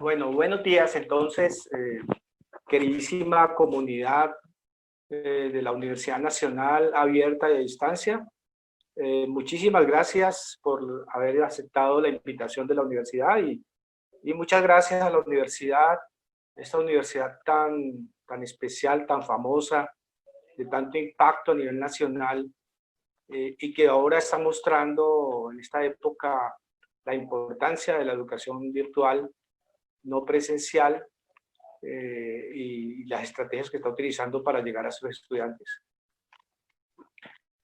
Bueno, buenos días entonces, queridísima comunidad de la Universidad Nacional Abierta y a Distancia. Muchísimas gracias por haber aceptado la invitación de la universidad y muchas gracias a la universidad, esta universidad tan especial, tan famosa, de tanto impacto a nivel nacional y que ahora está mostrando en esta época la importancia de la educación virtual no presencial y las estrategias que está utilizando para llegar a sus estudiantes.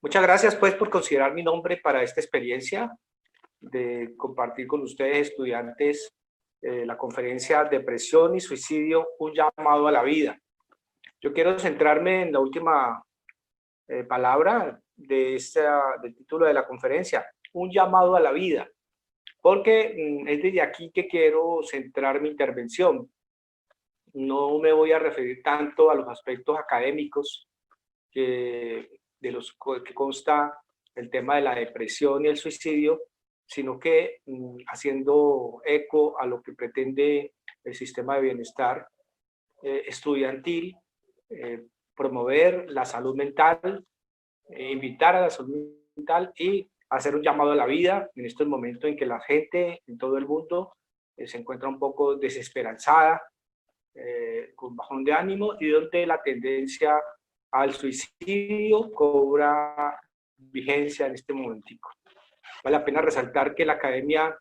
Muchas gracias pues por considerar mi nombre para esta experiencia de compartir con ustedes, estudiantes, la conferencia Depresión y Suicidio, un llamado a la vida. Yo quiero centrarme en la última palabra del título de la conferencia, un llamado a la vida, porque es desde aquí que quiero centrar mi intervención. No me voy a referir tanto a los aspectos académicos de los que consta el tema de la depresión y el suicidio, sino que haciendo eco a lo que pretende el sistema de bienestar estudiantil, promover la salud mental, invitar a la salud mental y hacer un llamado a la vida en estos momentos en que la gente en todo el mundo se encuentra un poco desesperanzada, con bajón de ánimo y donde la tendencia al suicidio cobra vigencia en este momentico. Vale la pena resaltar que la academia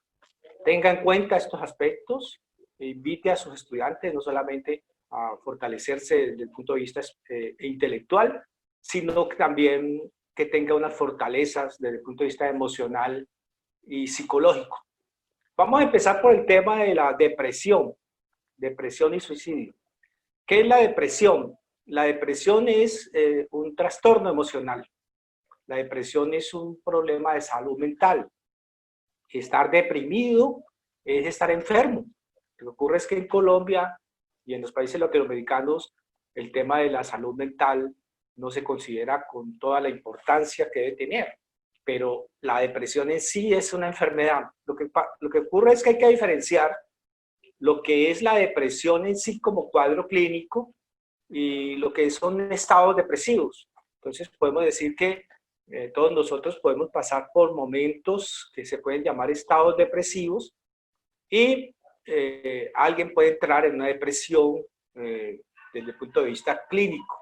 tenga en cuenta estos aspectos e invite a sus estudiantes no solamente a fortalecerse desde el punto de vista intelectual, sino que también que tenga unas fortalezas desde el punto de vista emocional y psicológico. Vamos a empezar por el tema de la depresión y suicidio. ¿Qué es la depresión? La depresión es un trastorno emocional. La depresión es un problema de salud mental. Estar deprimido es estar enfermo. Lo que ocurre es que en Colombia y en los países latinoamericanos el tema de la salud mental no se considera con toda la importancia que debe tener. Pero la depresión en sí es una enfermedad. Lo que ocurre es que hay que diferenciar lo que es la depresión en sí como cuadro clínico y lo que son estados depresivos. Entonces podemos decir que todos nosotros podemos pasar por momentos que se pueden llamar estados depresivos y alguien puede entrar en una depresión desde el punto de vista clínico.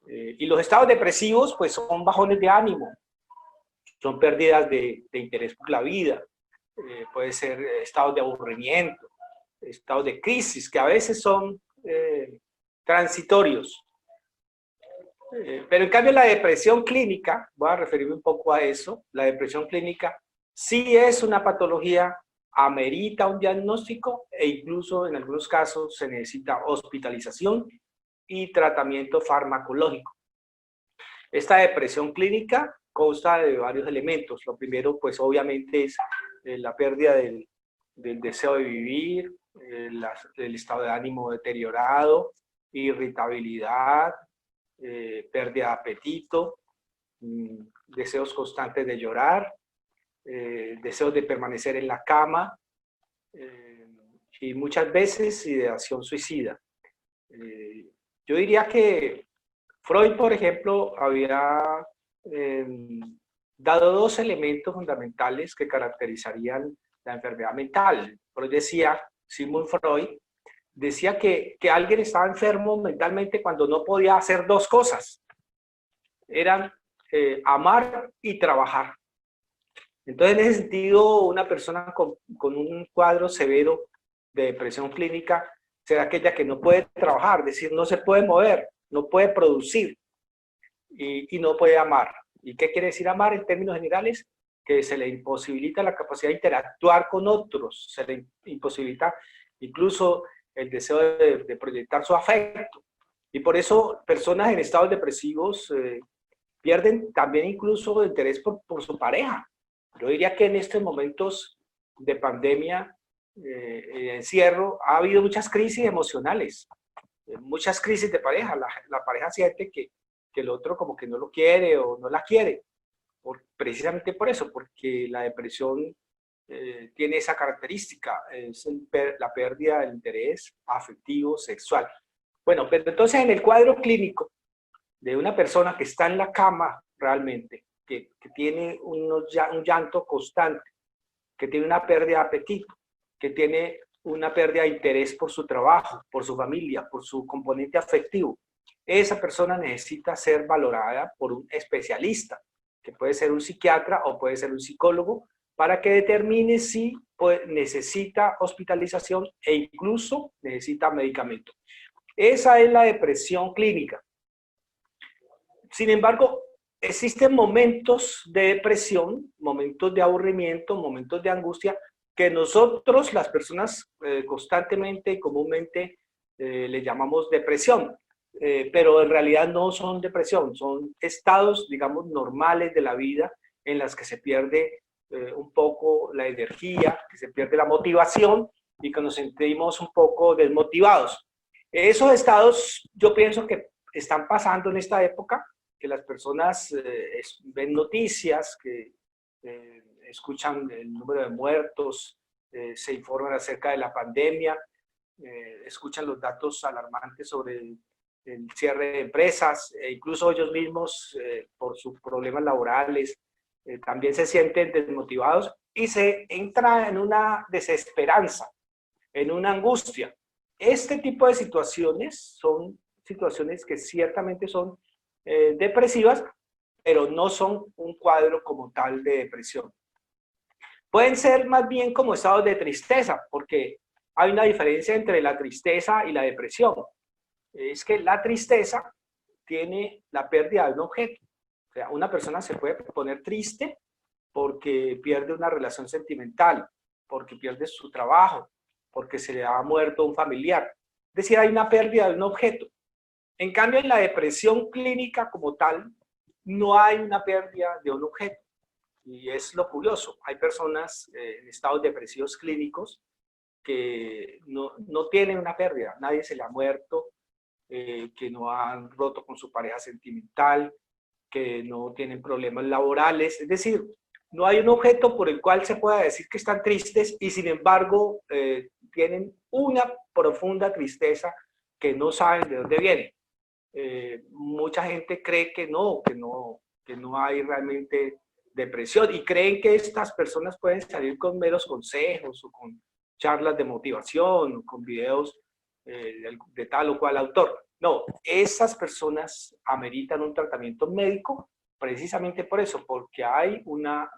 Y los estados depresivos pues son bajones de ánimo, son pérdidas de interés por la vida, puede ser estados de aburrimiento, estados de crisis que a veces son transitorios. Pero en cambio la depresión clínica, voy a referirme un poco a eso, la depresión clínica sí es una patología, amerita un diagnóstico e incluso en algunos casos se necesita hospitalización y tratamiento farmacológico. Esta depresión clínica consta de varios elementos. Lo primero, pues obviamente es la pérdida del deseo de vivir, el estado de ánimo deteriorado, irritabilidad, pérdida de apetito, deseos constantes de llorar, deseos de permanecer en la cama y muchas veces ideación suicida. Yo diría que Freud, por ejemplo, había dado dos elementos fundamentales que caracterizarían la enfermedad mental. Freud decía, Sigmund Freud, decía que alguien estaba enfermo mentalmente cuando no podía hacer dos cosas. Eran amar y trabajar. Entonces, en ese sentido, una persona con un cuadro severo de depresión clínica será aquella que no puede trabajar, es decir, no se puede mover, no puede producir y no puede amar. ¿Y qué quiere decir amar en términos generales? Que se le imposibilita la capacidad de interactuar con otros, se le imposibilita incluso el deseo de proyectar su afecto. Y por eso personas en estados depresivos pierden también incluso el interés por su pareja. Yo diría que en estos momentos de pandemia, de encierro, ha habido muchas crisis emocionales, muchas crisis de pareja. La pareja siente que el otro como que no lo quiere o no la quiere, precisamente por eso, porque la depresión tiene esa característica, es la pérdida del interés afectivo sexual. Bueno, pero entonces en el cuadro clínico de una persona que está en la cama realmente, que tiene un llanto constante, que tiene una pérdida de apetito, que tiene una pérdida de interés por su trabajo, por su familia, por su componente afectivo, esa persona necesita ser valorada por un especialista, que puede ser un psiquiatra o puede ser un psicólogo, para que determine si necesita hospitalización e incluso necesita medicamento. Esa es la depresión clínica. Sin embargo, existen momentos de depresión, momentos de aburrimiento, momentos de angustia, que nosotros, las personas, constantemente y comúnmente le llamamos depresión. Pero en realidad no son depresión, son estados, digamos, normales de la vida en las que se pierde un poco la energía, que se pierde la motivación y que nos sentimos un poco desmotivados. Esos estados yo pienso que están pasando en esta época, que las personas ven noticias, que escuchan el número de muertos, se informan acerca de la pandemia, escuchan los datos alarmantes sobre el cierre de empresas, e incluso ellos mismos, por sus problemas laborales, también se sienten desmotivados y se entra en una desesperanza, en una angustia. Este tipo de situaciones son situaciones que ciertamente son depresivas, pero no son un cuadro como tal de depresión. Pueden ser más bien como estados de tristeza, porque hay una diferencia entre la tristeza y la depresión. Es que la tristeza tiene la pérdida de un objeto. O sea, una persona se puede poner triste porque pierde una relación sentimental, porque pierde su trabajo, porque se le ha muerto un familiar. Es decir, hay una pérdida de un objeto. En cambio, en la depresión clínica como tal, no hay una pérdida de un objeto. Y es lo curioso. Hay personas en estados depresivos clínicos que no tienen una pérdida. Nadie se le ha muerto, que no han roto con su pareja sentimental, que no tienen problemas laborales. Es decir, no hay un objeto por el cual se pueda decir que están tristes y sin embargo tienen una profunda tristeza que no saben de dónde viene. Mucha gente cree que no hay realmente depresión y creen que estas personas pueden salir con meros consejos o con charlas de motivación o con videos de tal o cual autor. No, esas personas ameritan un tratamiento médico precisamente por eso, porque hay una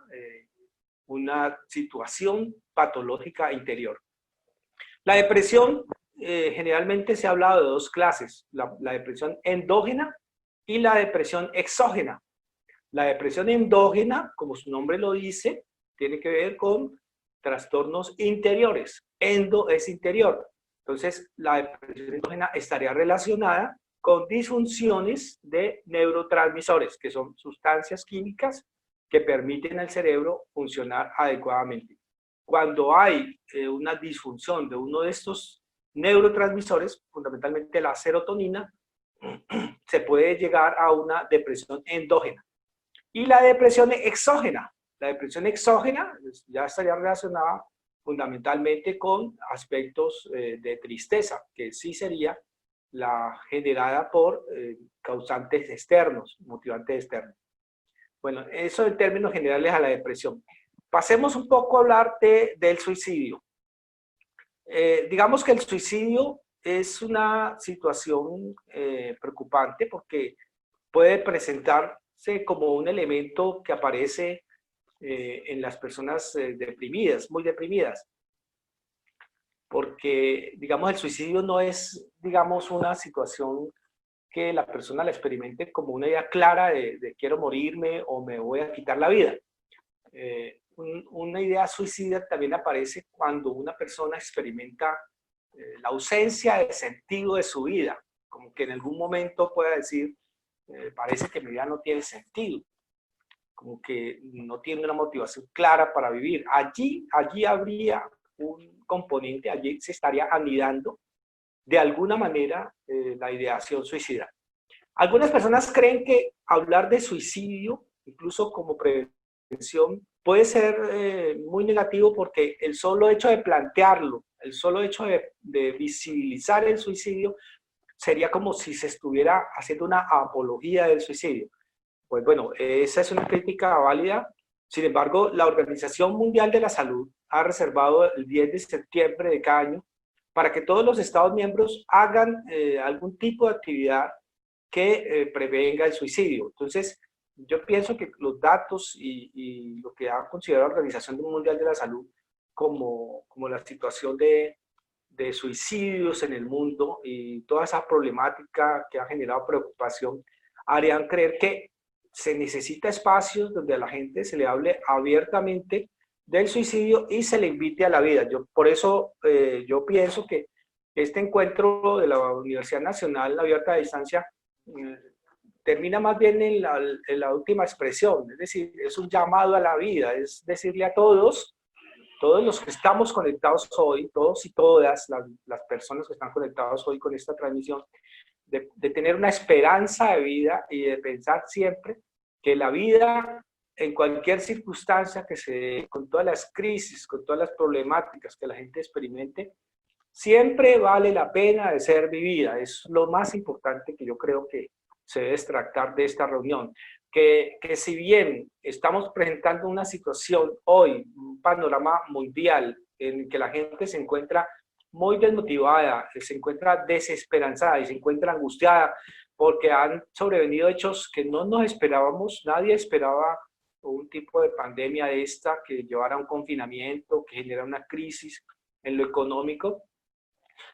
situación patológica interior. La depresión, generalmente se ha hablado de dos clases, la depresión endógena y la depresión exógena. La depresión endógena, como su nombre lo dice, tiene que ver con trastornos interiores. Endo es interior. Entonces, la depresión endógena estaría relacionada con disfunciones de neurotransmisores, que son sustancias químicas que permiten al cerebro funcionar adecuadamente. Cuando hay una disfunción de uno de estos neurotransmisores, fundamentalmente la serotonina, se puede llegar a una depresión endógena. Y la depresión exógena. La depresión exógena ya estaría relacionada fundamentalmente con aspectos de tristeza, que sí sería la generada por causantes externos, motivantes externos. Bueno, eso en términos generales a la depresión. Pasemos un poco a hablar del suicidio. Digamos que el suicidio es una situación preocupante porque puede presentarse como un elemento que aparece en las personas deprimidas, muy deprimidas. Porque, digamos, el suicidio no es, digamos, una situación que la persona la experimente como una idea clara de quiero morirme o me voy a quitar la vida. Una idea suicida también aparece cuando una persona experimenta la ausencia de sentido de su vida, como que en algún momento pueda decir, parece que mi vida no tiene sentido, como que no tiene una motivación clara para vivir. Allí habría un componente, allí se estaría anidando de alguna manera la ideación suicida. Algunas personas creen que hablar de suicidio, incluso como prevención atención puede ser muy negativo porque el solo hecho de plantearlo, el solo hecho de visibilizar el suicidio, sería como si se estuviera haciendo una apología del suicidio. Pues bueno, esa es una crítica válida. Sin embargo, la Organización Mundial de la Salud ha reservado el 10 de septiembre de cada año para que todos los Estados miembros hagan algún tipo de actividad que prevenga el suicidio. Entonces, yo pienso que los datos y lo que ha considerado la Organización Mundial de la Salud como la situación de suicidios en el mundo y toda esa problemática que ha generado preocupación, harían creer que se necesita espacios donde a la gente se le hable abiertamente del suicidio y se le invite a la vida. Por eso yo pienso que este encuentro de la Universidad Nacional Abierta a Distancia termina más bien en la última expresión, es decir, es un llamado a la vida, es decirle a todos los que estamos conectados hoy, todos y todas las personas que están conectados hoy con esta transmisión, de tener una esperanza de vida y de pensar siempre que la vida, en cualquier circunstancia que se dé, con todas las crisis, con todas las problemáticas que la gente experimente, siempre vale la pena de ser vivida. Es lo más importante que yo creo que se debe extractar de esta reunión. Que si bien estamos presentando una situación hoy, un panorama mundial en que la gente se encuentra muy desmotivada, se encuentra desesperanzada y se encuentra angustiada porque han sobrevenido hechos que no nos esperábamos, nadie esperaba un tipo de pandemia de esta que llevara a un confinamiento, que genera una crisis en lo económico,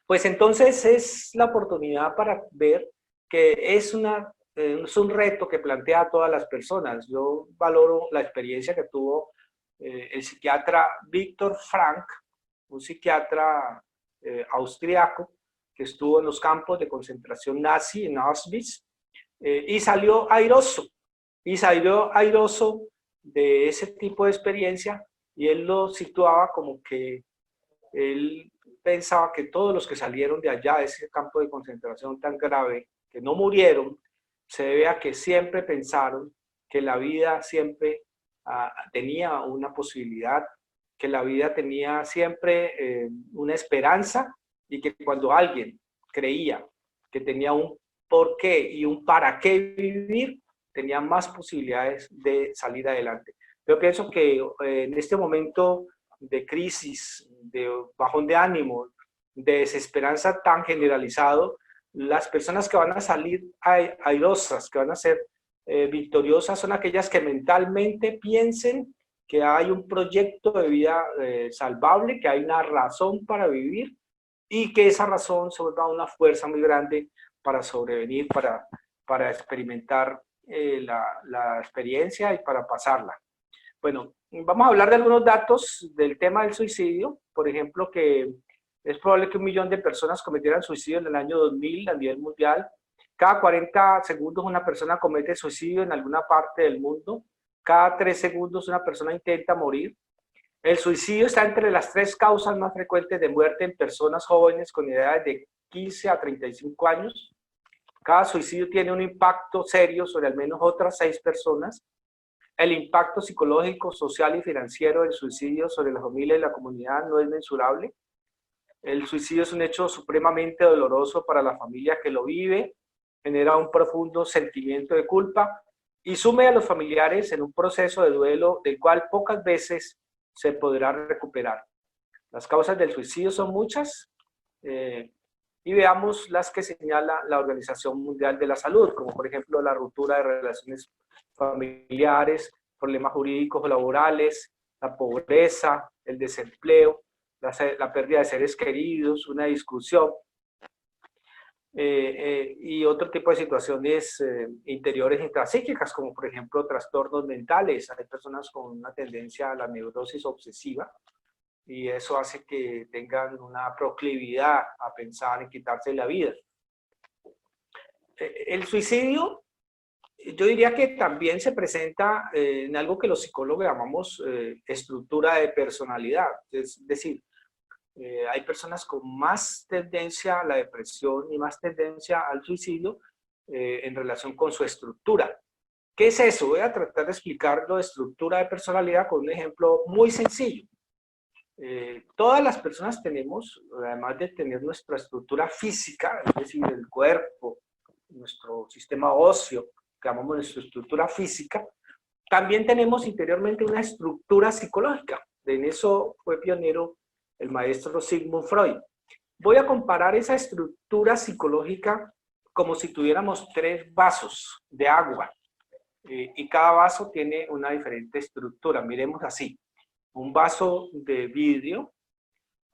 pues entonces es la oportunidad para ver que es un reto que plantea a todas las personas. Yo valoro la experiencia que tuvo el psiquiatra Viktor Frankl, un psiquiatra austriaco que estuvo en los campos de concentración nazi en Auschwitz y salió airoso de ese tipo de experiencia, y él lo situaba como que él pensaba que todos los que salieron de allá, de ese campo de concentración tan grave, que no murieron, se debe a que siempre pensaron que la vida siempre tenía una posibilidad, que la vida tenía siempre una esperanza, y que cuando alguien creía que tenía un porqué y un para qué vivir, tenía más posibilidades de salir adelante. Yo pienso que en este momento de crisis, de bajón de ánimo, de desesperanza tan generalizado, las personas que van a salir airosas, que van a ser victoriosas, son aquellas que mentalmente piensen que hay un proyecto de vida salvable, que hay una razón para vivir y que esa razón se vuelva una fuerza muy grande para sobrevenir, para experimentar la experiencia y para pasarla. Bueno, vamos a hablar de algunos datos del tema del suicidio. Por ejemplo, que es probable que 1 millón de personas cometieran suicidio en el año 2000 a nivel mundial. Cada 40 segundos una persona comete suicidio en alguna parte del mundo. Cada 3 segundos una persona intenta morir. El suicidio está entre las 3 causas más frecuentes de muerte en personas jóvenes con edades de 15 a 35 años. Cada suicidio tiene un impacto serio sobre al menos otras 6 personas. El impacto psicológico, social y financiero del suicidio sobre la familia y la comunidad no es mensurable. El suicidio es un hecho supremamente doloroso para la familia que lo vive, genera un profundo sentimiento de culpa y sume a los familiares en un proceso de duelo del cual pocas veces se podrá recuperar. Las causas del suicidio son muchas y veamos las que señala la Organización Mundial de la Salud, como por ejemplo la ruptura de relaciones familiares, problemas jurídicos o laborales, la pobreza, el desempleo, la pérdida de seres queridos, una discusión y otro tipo de situaciones interiores intrapsíquicas, como por ejemplo trastornos mentales. Hay personas con una tendencia a la neurosis obsesiva y eso hace que tengan una proclividad a pensar en quitarse la vida. El suicidio, yo diría que también se presenta en algo que los psicólogos llamamos estructura de personalidad. Es decir, hay personas con más tendencia a la depresión y más tendencia al suicidio en relación con su estructura. ¿Qué es eso? Voy a tratar de explicarlo de estructura de personalidad con un ejemplo muy sencillo. Todas las personas tenemos, además de tener nuestra estructura física, es decir, el cuerpo, nuestro sistema óseo, que llamamos nuestra estructura física, también tenemos interiormente una estructura psicológica. En eso fue pionero el maestro Sigmund Freud. Voy a comparar esa estructura psicológica como si tuviéramos 3 vasos de agua. Y cada vaso tiene una diferente estructura. Miremos así. Un vaso de vidrio,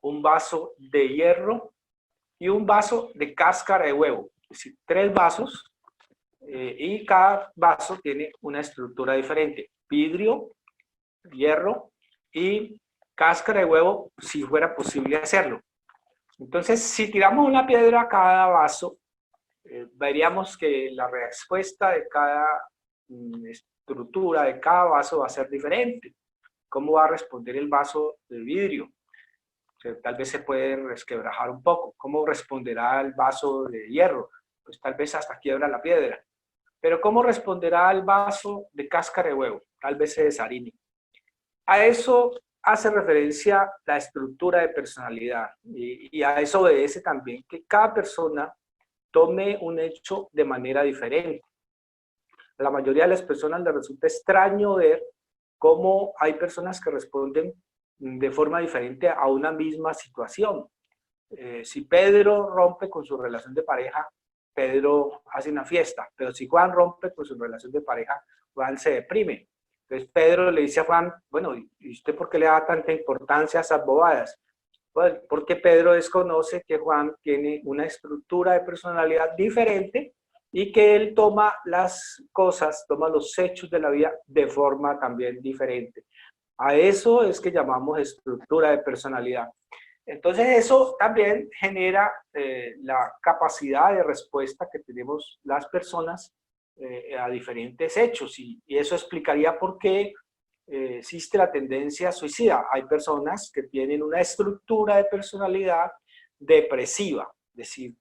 un vaso de hierro y un vaso de cáscara de huevo. Es decir, 3 vasos y cada vaso tiene una estructura diferente. Vidrio, hierro y cáscara de huevo, si fuera posible hacerlo. Entonces, si tiramos una piedra a cada vaso, veríamos que la respuesta de cada estructura de cada vaso va a ser diferente. ¿Cómo va a responder el vaso de vidrio? O sea, tal vez se puede resquebrajar un poco. ¿Cómo responderá el vaso de hierro? Pues tal vez hasta quiebra la piedra. Pero ¿cómo responderá el vaso de cáscara de huevo? Tal vez se desharine. A eso hace referencia la estructura de personalidad y a eso obedece también que cada persona tome un hecho de manera diferente. A la mayoría de las personas les resulta extraño ver cómo hay personas que responden de forma diferente a una misma situación. Si Pedro rompe con su relación de pareja, Pedro hace una fiesta, pero si Juan rompe con su relación de pareja, Juan se deprime. Entonces Pedro le dice a Juan, bueno, ¿y usted por qué le da tanta importancia a esas bobadas? Pues porque Pedro desconoce que Juan tiene una estructura de personalidad diferente y que él toma las cosas, toma los hechos de la vida de forma también diferente. A eso es que llamamos estructura de personalidad. Entonces eso también genera la capacidad de respuesta que tenemos las personas a diferentes hechos y eso explicaría por qué existe la tendencia suicida. Hay personas que tienen una estructura de personalidad depresiva, es decir,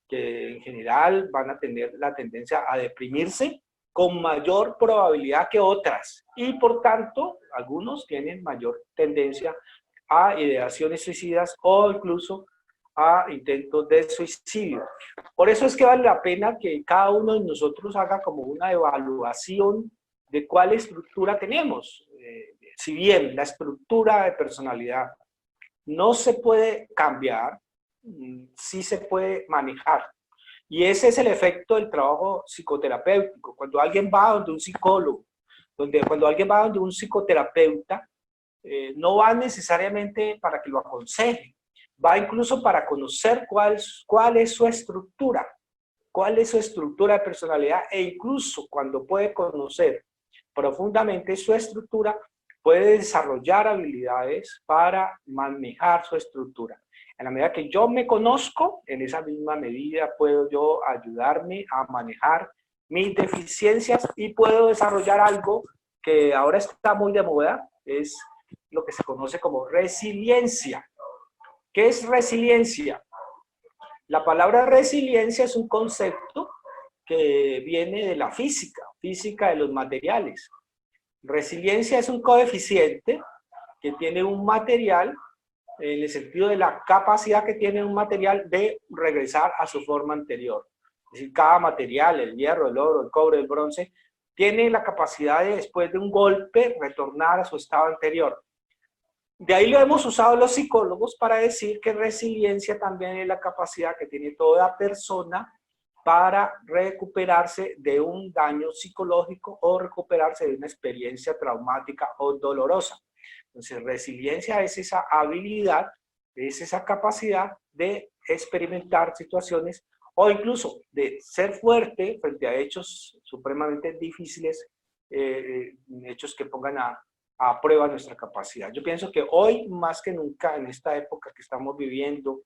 que en general van a tener la tendencia a deprimirse con mayor probabilidad que otras y por tanto algunos tienen mayor tendencia a ideaciones suicidas o incluso a intentos de suicidio. Por eso es que vale la pena que cada uno de nosotros haga como una evaluación de cuál estructura tenemos. Si bien la estructura de personalidad no se puede cambiar, sí se puede manejar. Y ese es el efecto del trabajo psicoterapéutico. Cuando alguien va donde un psicólogo, cuando alguien va donde un psicoterapeuta, no va necesariamente para que lo aconseje, va incluso para conocer cuál es su estructura, cuál es su estructura de personalidad e incluso cuando puede conocer profundamente su estructura, puede desarrollar habilidades para manejar su estructura. En la medida que yo me conozco, en esa misma medida puedo yo ayudarme a manejar mis deficiencias y puedo desarrollar algo que ahora está muy de moda, es lo que se conoce como resiliencia. ¿Qué es resiliencia? La palabra resiliencia es un concepto que viene de la física de los materiales. Resiliencia es un coeficiente que tiene un material en el sentido de la capacidad que tiene un material de regresar a su forma anterior. Es decir, cada material, el hierro, el oro, el cobre, el bronce, tiene la capacidad de, después de un golpe, retornar a su estado anterior. De ahí lo hemos usado los psicólogos para decir que resiliencia también es la capacidad que tiene toda persona para recuperarse de un daño psicológico o recuperarse de una experiencia traumática o dolorosa. Entonces, resiliencia es esa habilidad, es esa capacidad de experimentar situaciones o incluso de ser fuerte frente a hechos supremamente difíciles, hechos que pongan a prueba nuestra capacidad. Yo pienso que hoy más que nunca en esta época que estamos viviendo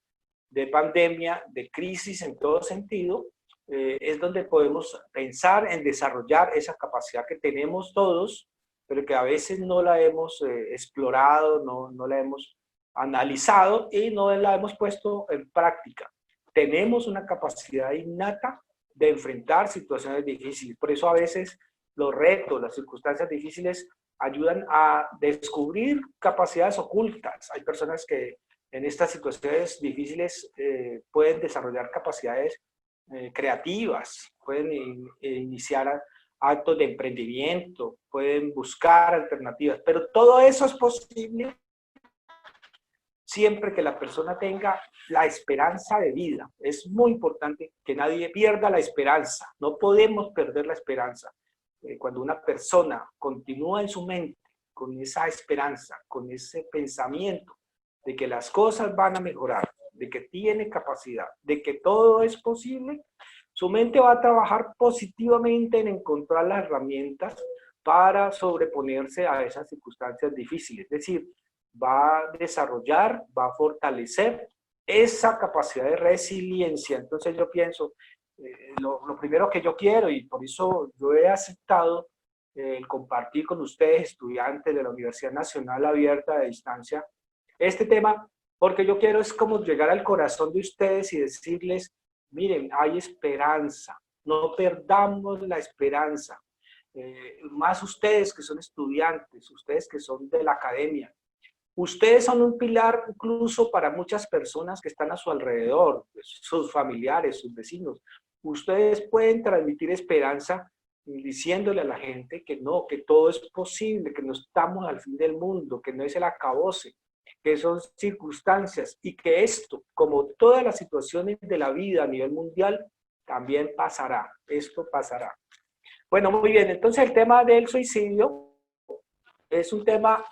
de pandemia, de crisis en todo sentido, es donde podemos pensar en desarrollar esa capacidad que tenemos todos, pero que a veces no la hemos explorado, no la hemos analizado y no la hemos puesto en práctica. Tenemos una capacidad innata de enfrentar situaciones difíciles. Por eso a veces los retos, las circunstancias difíciles ayudan a descubrir capacidades ocultas. Hay personas que en estas situaciones difíciles pueden desarrollar capacidades creativas, pueden iniciar actos de emprendimiento, pueden buscar alternativas, pero todo eso es posible siempre que la persona tenga la esperanza de vida. Es muy importante que nadie pierda la esperanza, no podemos perder la esperanza. Cuando una persona continúa en su mente con esa esperanza, con ese pensamiento de que las cosas van a mejorar, de que tiene capacidad, de que todo es posible, su mente va a trabajar positivamente en encontrar las herramientas para sobreponerse a esas circunstancias difíciles. Es decir, va a desarrollar, va a fortalecer esa capacidad de resiliencia. Entonces yo pienso, lo primero que yo quiero, y por eso yo he aceptado el compartir con ustedes, estudiantes de la Universidad Nacional Abierta de Distancia, este tema, porque yo quiero es como llegar al corazón de ustedes y decirles, miren, hay esperanza, no perdamos la esperanza. Más ustedes que son estudiantes, ustedes que son de la academia, ustedes son un pilar incluso para muchas personas que están a su alrededor, sus familiares, sus vecinos. Ustedes pueden transmitir esperanza diciéndole a la gente que no, que todo es posible, que no estamos al fin del mundo, que no es el acabose, que son circunstancias y que esto, como todas las situaciones de la vida a nivel mundial, también pasará. Esto pasará. Bueno, muy bien. Entonces el tema del suicidio es un tema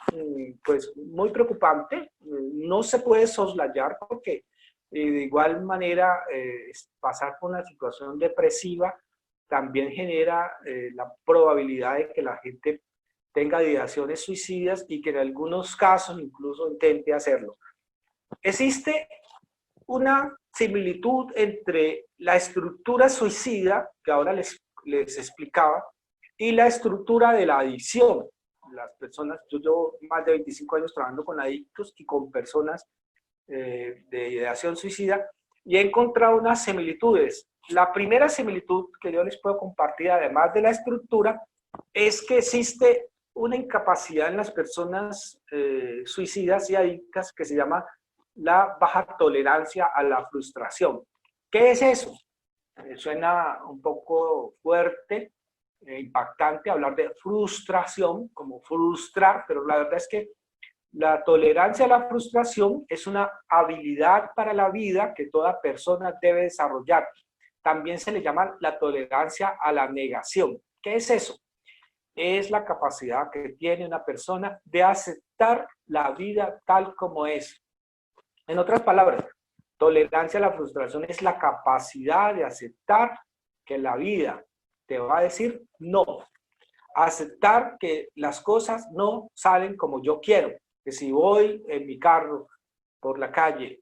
pues muy preocupante, no se puede soslayar porque de igual manera pasar por una situación depresiva también genera la probabilidad de que la gente tenga ideaciones suicidas y que en algunos casos incluso intente hacerlo. Existe una similitud entre la estructura suicida, que ahora les explicaba, y la estructura de la adicción. Las personas, yo llevo más de 25 años trabajando con adictos y con personas de ideación suicida y he encontrado unas similitudes. La primera similitud que yo les puedo compartir, además de la estructura, es que existe una incapacidad en las personas suicidas y adictas que se llama la baja tolerancia a la frustración. ¿Qué es eso? Suena un poco fuerte, impactante hablar de frustración, como frustrar, pero la verdad es que la tolerancia a la frustración es una habilidad para la vida que toda persona debe desarrollar. También se le llama la tolerancia a la negación. ¿Qué es eso? Es la capacidad que tiene una persona de aceptar la vida tal como es. En otras palabras, tolerancia a la frustración es la capacidad de aceptar que la vida te va a decir no. Aceptar que las cosas no salen como yo quiero. Que si voy en mi carro por la calle,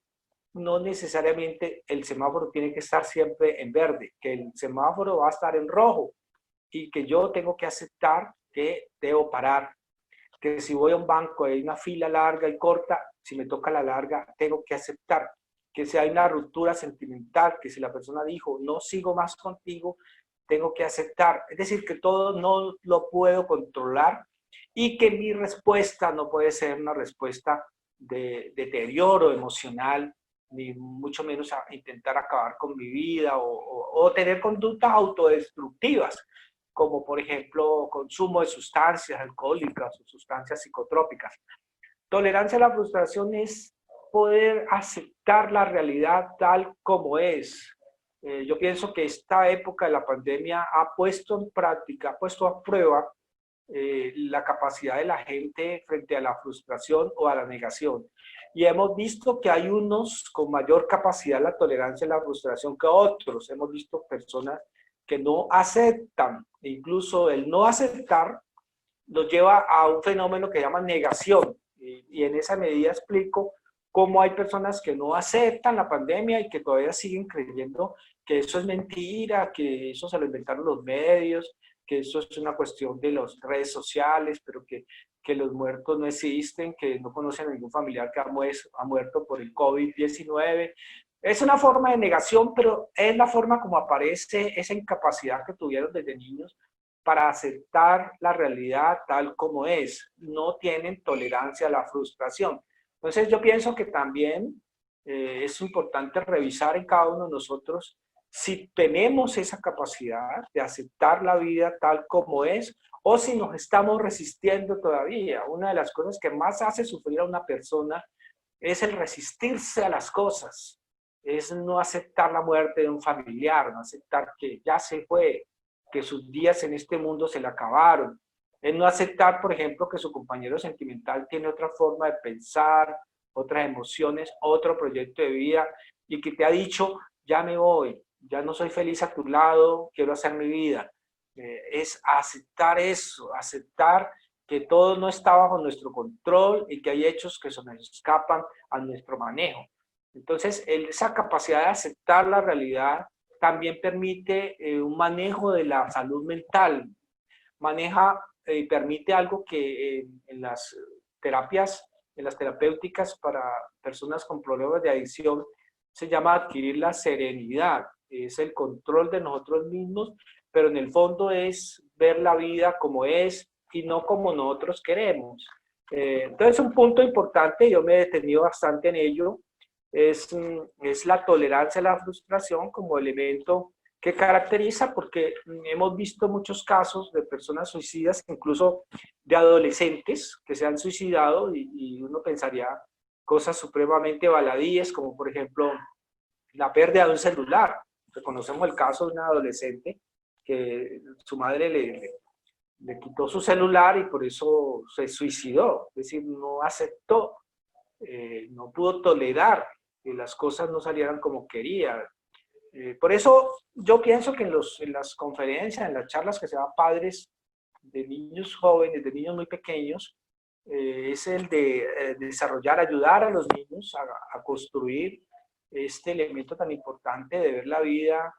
no necesariamente el semáforo tiene que estar siempre en verde, que el semáforo va a estar en rojo y que yo tengo que aceptar que debo parar. Que si voy a un banco hay una fila larga y corta, si me toca la larga, tengo que aceptar. Que si hay una ruptura sentimental, que si la persona dijo, no sigo más contigo, tengo que aceptar. Es decir, que todo no lo puedo controlar y que mi respuesta no puede ser una respuesta de deterioro emocional, ni mucho menos a intentar acabar con mi vida o tener conductas autodestructivas, como por ejemplo consumo de sustancias alcohólicas o sustancias psicotrópicas. Tolerancia a la frustración es poder aceptar la realidad tal como es. Yo pienso que esta época de la pandemia ha puesto en práctica, ha puesto a prueba la capacidad de la gente frente a la frustración o a la negación. Y hemos visto que hay unos con mayor capacidad de la tolerancia a la frustración que otros. Hemos visto personas que no aceptan, incluso el no aceptar nos lleva a un fenómeno que llama negación. Y en esa medida explico cómo hay personas que no aceptan la pandemia y que todavía siguen creyendo que eso es mentira, que eso se lo inventaron los medios, que eso es una cuestión de las redes sociales, pero que los muertos no existen, que no conocen a ningún familiar que ha muerto por el COVID-19. Es una forma de negación, pero es la forma como aparece esa incapacidad que tuvieron desde niños para aceptar la realidad tal como es. No tienen tolerancia a la frustración. Entonces yo pienso que también es importante revisar en cada uno de nosotros si tenemos esa capacidad de aceptar la vida tal como es o si nos estamos resistiendo todavía. Una de las cosas que más hace sufrir a una persona es el resistirse a las cosas, es no aceptar la muerte de un familiar, no aceptar que ya se fue, que sus días en este mundo se le acabaron, es no aceptar, por ejemplo, que su compañero sentimental tiene otra forma de pensar, otras emociones, otro proyecto de vida y que te ha dicho, ya me voy, ya no soy feliz a tu lado, quiero hacer mi vida. Es aceptar eso, aceptar que todo no está bajo nuestro control y que hay hechos que se nos escapan a nuestro manejo. Entonces, esa capacidad de aceptar la realidad también permite un manejo de la salud mental, maneja y permite algo que en las terapias, en las terapéuticas para personas con problemas de adicción, se llama adquirir la serenidad, es el control de nosotros mismos, pero en el fondo es ver la vida como es y no como nosotros queremos. Entonces, un punto importante, yo me he detenido bastante en ello, es la tolerancia a la frustración como elemento que caracteriza, porque hemos visto muchos casos de personas suicidas, incluso de adolescentes que se han suicidado y uno pensaría cosas supremamente baladíes, como por ejemplo la pérdida de un celular. Reconocemos el caso de un adolescente que su madre le quitó su celular y por eso se suicidó, es decir, no aceptó, no pudo tolerar que las cosas no salieran como quería. Por eso yo pienso que en las conferencias, en las charlas que se dan padres de niños jóvenes, de niños muy pequeños, es el de desarrollar, ayudar a los niños a construir este elemento tan importante de ver la vida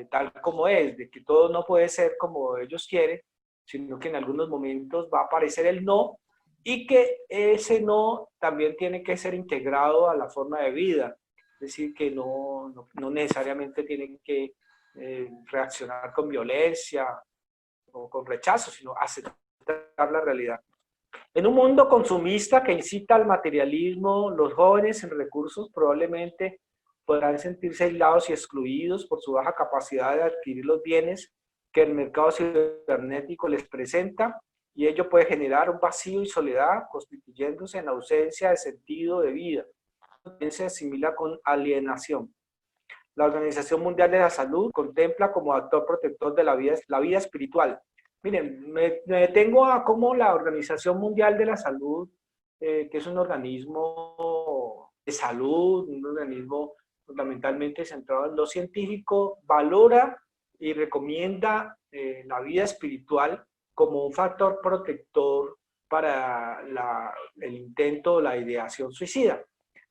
tal como es, de que todo no puede ser como ellos quieren, sino que en algunos momentos va a aparecer el no y que ese no también tiene que ser integrado a la forma de vida. Es decir, que no necesariamente tienen que reaccionar con violencia o con rechazo, sino aceptar la realidad. En un mundo consumista que incita al materialismo, los jóvenes sin recursos probablemente podrán sentirse aislados y excluidos por su baja capacidad de adquirir los bienes que el mercado cibernético les presenta, y ello puede generar un vacío y soledad, constituyéndose en ausencia de sentido de vida. Se asimila con alienación. La Organización Mundial de la Salud contempla como actor protector de la vida espiritual. Miren, me detengo a cómo la Organización Mundial de la Salud, que es un organismo de salud, un organismo fundamentalmente centrado en lo científico, valora y recomienda la vida espiritual como un factor protector para el intento, la ideación suicida.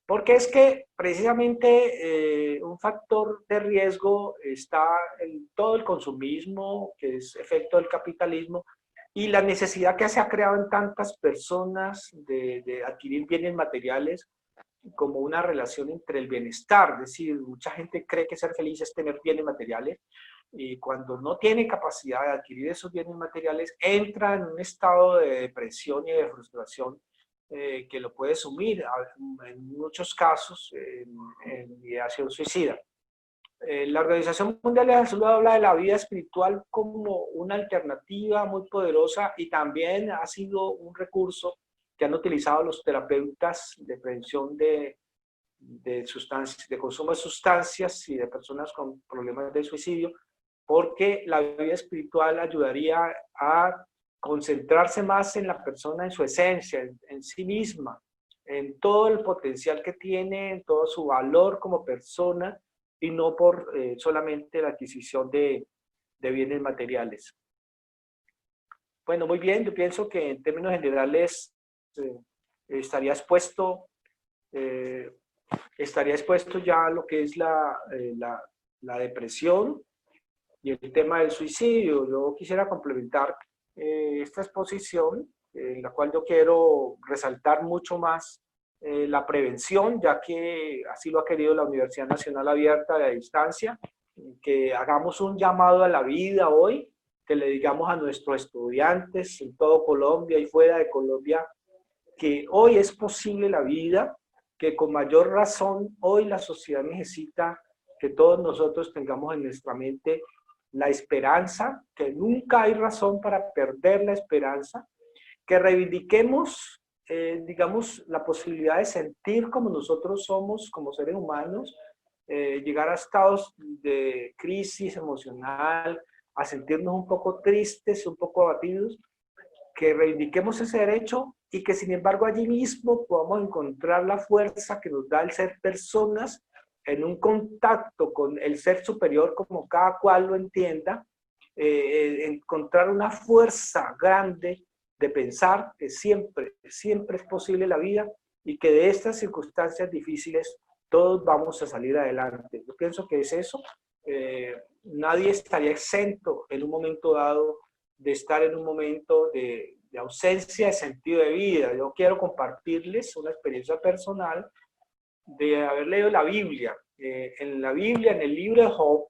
Porque es que precisamente un factor de riesgo está en todo el consumismo, que es efecto del capitalismo, y la necesidad que se ha creado en tantas personas de adquirir bienes materiales como una relación entre el bienestar. Es decir, mucha gente cree que ser feliz es tener bienes materiales, y cuando no tiene capacidad de adquirir esos bienes materiales, entra en un estado de depresión y de frustración que lo puede sumir en muchos casos en ideación suicida. La Organización Mundial de la Salud habla de la vida espiritual como una alternativa muy poderosa y también ha sido un recurso que han utilizado los terapeutas de prevención de sustancias, de consumo de sustancias y de personas con problemas de suicidio, porque la vida espiritual ayudaría a concentrarse más en la persona, en su esencia, en sí misma, en todo el potencial que tiene, en todo su valor como persona, y no por solamente la adquisición de bienes materiales. Bueno, muy bien, yo pienso que en términos generales estaría expuesto ya lo que es la depresión y el tema del suicidio. Yo quisiera complementar esta exposición, en la cual yo quiero resaltar mucho más la prevención, ya que así lo ha querido la Universidad Nacional Abierta de Distancia, que hagamos un llamado a la vida hoy, que le digamos a nuestros estudiantes en todo Colombia y fuera de Colombia que hoy es posible la vida, que con mayor razón hoy la sociedad necesita que todos nosotros tengamos en nuestra mente la esperanza, que nunca hay razón para perder la esperanza, que reivindiquemos, digamos, la posibilidad de sentir como nosotros somos, como seres humanos, llegar a estados de crisis emocional, a sentirnos un poco tristes, un poco abatidos, que reivindiquemos ese derecho y que sin embargo allí mismo podamos encontrar la fuerza que nos da el ser personas en un contacto con el ser superior como cada cual lo entienda, encontrar una fuerza grande de pensar que siempre, siempre es posible la vida y que de estas circunstancias difíciles todos vamos a salir adelante. Yo pienso que es eso. Nadie estaría exento en un momento dado de estar en un momento de ausencia de sentido de vida. Yo quiero compartirles una experiencia personal de haber leído la Biblia. En la Biblia, en el libro de Job,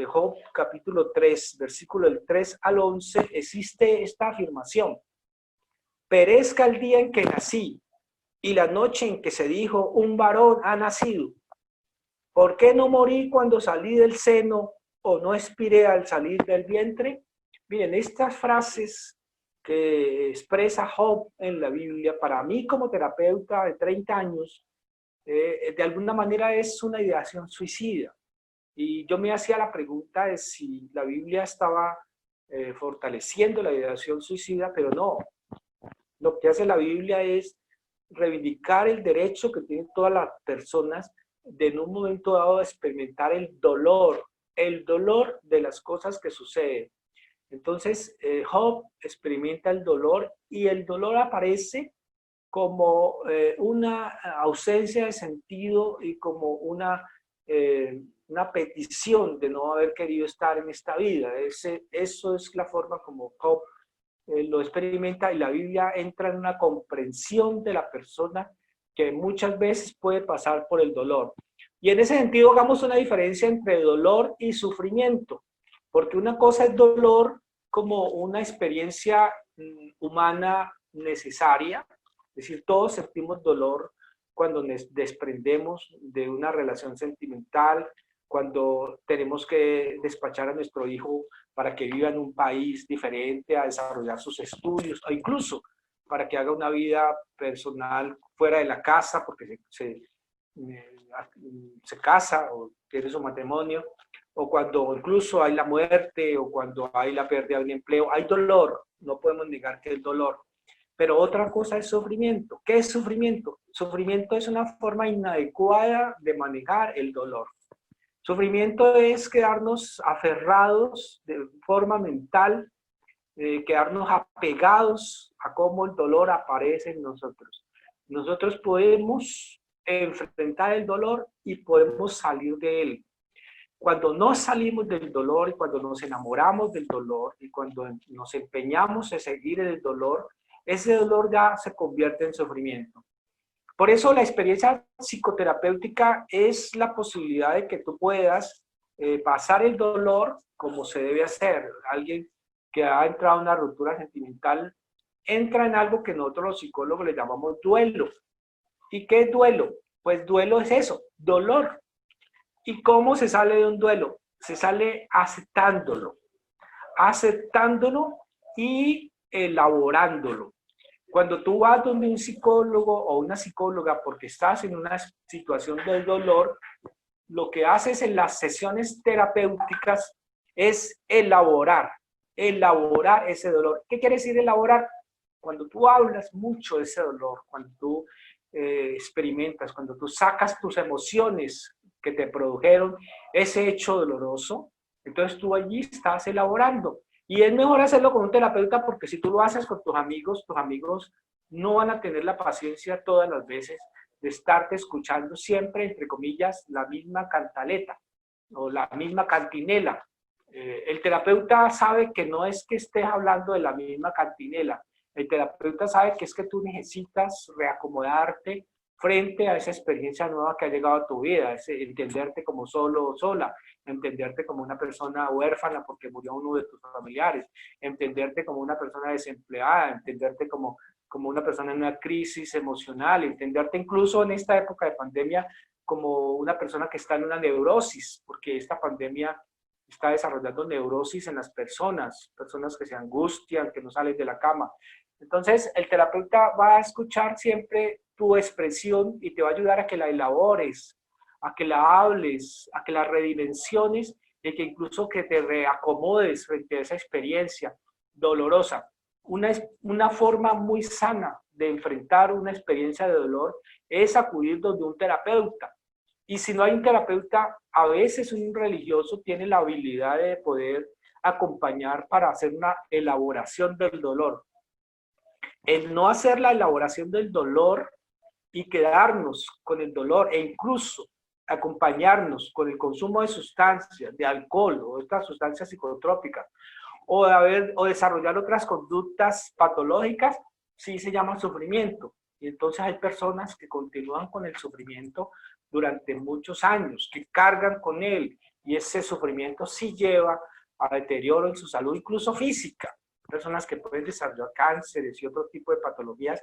Job capítulo 3, versículo del 3 al 11, existe esta afirmación: perezca el día en que nací y la noche en que se dijo un varón ha nacido. ¿Por qué no morí cuando salí del seno o no expiré al salir del vientre? Miren, estas frases que expresa Job en la Biblia, para mí como terapeuta de 30 años, de alguna manera es una ideación suicida. Y yo me hacía la pregunta de si la Biblia estaba fortaleciendo la ideación suicida, pero no. Lo que hace la Biblia es reivindicar el derecho que tienen todas las personas de en un momento dado experimentar el dolor de las cosas que suceden. Entonces, Job experimenta el dolor y el dolor aparece como una ausencia de sentido y como una petición de no haber querido estar en esta vida. Eso es la forma como Job lo experimenta, y la Biblia entra en una comprensión de la persona que muchas veces puede pasar por el dolor. Y en ese sentido hagamos una diferencia entre dolor y sufrimiento, porque una cosa es dolor como una experiencia humana necesaria, es decir, todos sentimos dolor cuando nos desprendemos de una relación sentimental, cuando tenemos que despachar a nuestro hijo para que viva en un país diferente, a desarrollar sus estudios, o incluso para que haga una vida personal fuera de la casa, porque se casa o tiene su matrimonio, o cuando incluso hay la muerte, o cuando hay la pérdida de un empleo. Hay dolor, no podemos negar que es dolor. Pero otra cosa es sufrimiento. ¿Qué es sufrimiento? Sufrimiento es una forma inadecuada de manejar el dolor. Sufrimiento es quedarnos aferrados de forma mental, quedarnos apegados a cómo el dolor aparece en nosotros. Nosotros podemos enfrentar el dolor y podemos salir de él. Cuando no salimos del dolor y cuando nos enamoramos del dolor y cuando nos empeñamos en seguir el dolor, ese dolor ya se convierte en sufrimiento. Por eso la experiencia psicoterapéutica es la posibilidad de que tú puedas pasar el dolor como se debe hacer. Alguien que ha entrado en una ruptura sentimental entra en algo que nosotros los psicólogos le llamamos duelo. ¿Y qué es duelo? Pues duelo es eso, dolor. ¿Y cómo se sale de un duelo? Se sale aceptándolo y elaborándolo. Cuando tú vas donde un psicólogo o una psicóloga porque estás en una situación de dolor, lo que haces en las sesiones terapéuticas es elaborar ese dolor. ¿Qué quiere decir elaborar? Cuando tú hablas mucho de ese dolor, cuando tú experimentas, cuando tú sacas tus emociones que te produjeron ese hecho doloroso, entonces tú allí estás elaborando. Y es mejor hacerlo con un terapeuta, porque si tú lo haces con tus amigos no van a tener la paciencia todas las veces de estarte escuchando siempre, entre comillas, la misma cantaleta o la misma cantinela. El terapeuta sabe que no es que estés hablando de la misma cantinela. El terapeuta sabe que es que tú necesitas reacomodarte frente a esa experiencia nueva que ha llegado a tu vida, entenderte como solo o sola. entenderte como una persona huérfana porque murió uno de tus familiares, entenderte como una persona desempleada, entenderte como una persona en una crisis emocional, entenderte incluso en esta época de pandemia como una persona que está en una neurosis, porque esta pandemia está desarrollando neurosis en las personas que se angustian, que no salen de la cama. Entonces, el terapeuta va a escuchar siempre tu expresión y te va a ayudar a que la elabores, a que la hables, a que la redimensiones y que incluso que te reacomodes frente a esa experiencia dolorosa. Una forma muy sana de enfrentar una experiencia de dolor es acudir donde un terapeuta. Y si no hay un terapeuta, a veces un religioso tiene la habilidad de poder acompañar para hacer una elaboración del dolor. El no hacer la elaboración del dolor y quedarnos con el dolor e incluso acompañarnos con el consumo de sustancias, de alcohol o estas sustancias psicotrópicas o desarrollar otras conductas patológicas, sí se llama sufrimiento. Y entonces hay personas que continúan con el sufrimiento durante muchos años, que cargan con él, y ese sufrimiento sí lleva a deterioro en su salud, incluso física. Personas que pueden desarrollar cánceres y otro tipo de patologías,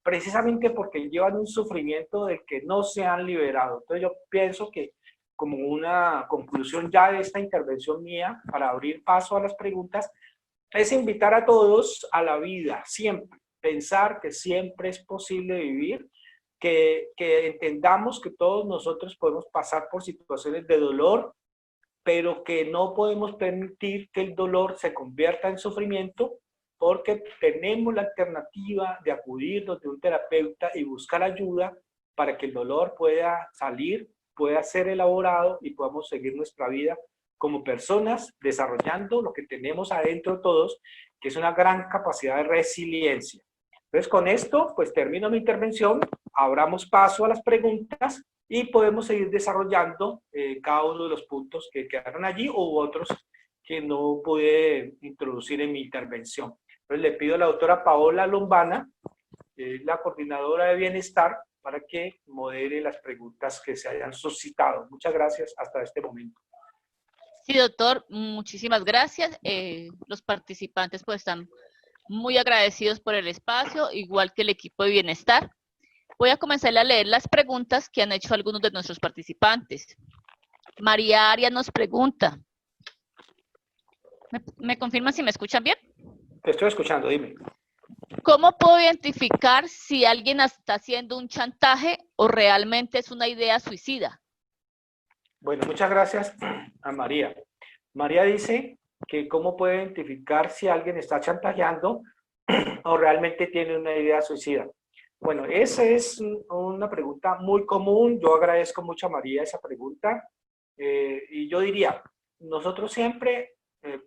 precisamente porque llevan un sufrimiento del que no se han liberado. Entonces yo pienso que como una conclusión ya de esta intervención mía, para abrir paso a las preguntas, es invitar a todos a la vida, siempre, pensar que siempre es posible vivir, que entendamos que todos nosotros podemos pasar por situaciones de dolor, pero que no podemos permitir que el dolor se convierta en sufrimiento, porque tenemos la alternativa de acudir donde un terapeuta y buscar ayuda para que el dolor pueda salir, pueda ser elaborado y podamos seguir nuestra vida como personas desarrollando lo que tenemos adentro todos, que es una gran capacidad de resiliencia. Entonces, con esto, pues termino mi intervención, abramos paso a las preguntas y podemos seguir desarrollando cada uno de los puntos que quedaron allí u otros que no pude introducir en mi intervención. Entonces, le pido a la doctora Paola Lombana, la coordinadora de bienestar, para que modere las preguntas que se hayan suscitado. Muchas gracias hasta este momento. Sí, doctor, muchísimas gracias. Los participantes pues están muy agradecidos por el espacio, igual que el equipo de bienestar. Voy a comenzar a leer las preguntas que han hecho algunos de nuestros participantes. María Arias nos pregunta. ¿Me confirman si me escuchan bien? Te estoy escuchando, dime. ¿Cómo puedo identificar si alguien está haciendo un chantaje o realmente es una idea suicida? Bueno, muchas gracias a María. María dice que cómo puede identificar si alguien está chantajeando o realmente tiene una idea suicida. Bueno, esa es una pregunta muy común. Yo agradezco mucho a María esa pregunta. Y yo diría, nosotros siempre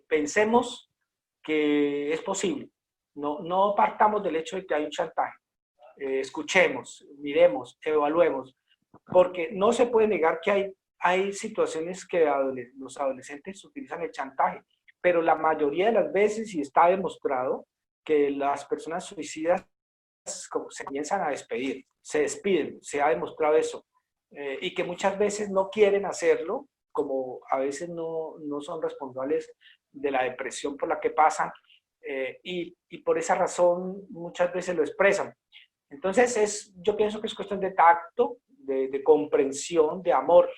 pensemos que es posible. No partamos del hecho de que hay un chantaje. Escuchemos, miremos, evaluemos, porque no se puede negar que hay situaciones que los adolescentes utilizan el chantaje, pero la mayoría de las veces, y está demostrado, que las personas suicidas se comienzan a despedir, se despiden, se ha demostrado eso, y que muchas veces no quieren hacerlo, como a veces no son responsables de la depresión por la que pasan, y por esa razón muchas veces lo expresan. Entonces, yo pienso que es cuestión de tacto, de comprensión, de amor.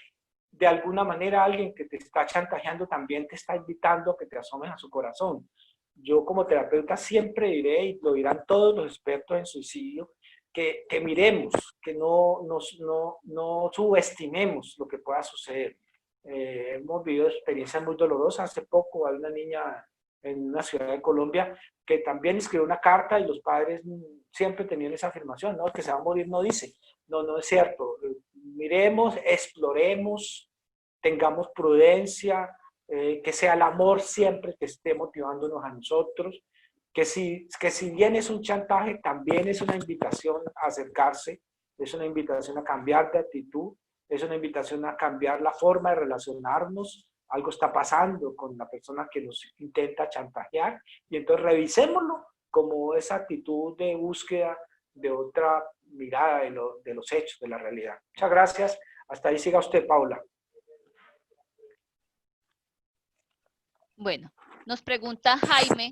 De alguna manera alguien que te está chantajeando también te está invitando a que te asomes a su corazón. Yo como terapeuta siempre diré, y lo dirán todos los expertos en suicidio, que miremos, que no subestimemos lo que pueda suceder. Hemos vivido experiencias muy dolorosas. Hace poco hay una niña en una ciudad de Colombia que también escribió una carta y los padres siempre tenían esa afirmación, ¿no? El que se va a morir no dice. No es cierto. Miremos, exploremos, tengamos prudencia, que sea el amor siempre que esté motivándonos a nosotros, que si bien es un chantaje, también es una invitación a acercarse, es una invitación a cambiar de actitud, es una invitación a cambiar la forma de relacionarnos. Algo está pasando con la persona que nos intenta chantajear y entonces revisémoslo como esa actitud de búsqueda de otra mirada de los hechos, de la realidad. Muchas gracias. Hasta ahí siga usted, Paula. Bueno, nos pregunta Jaime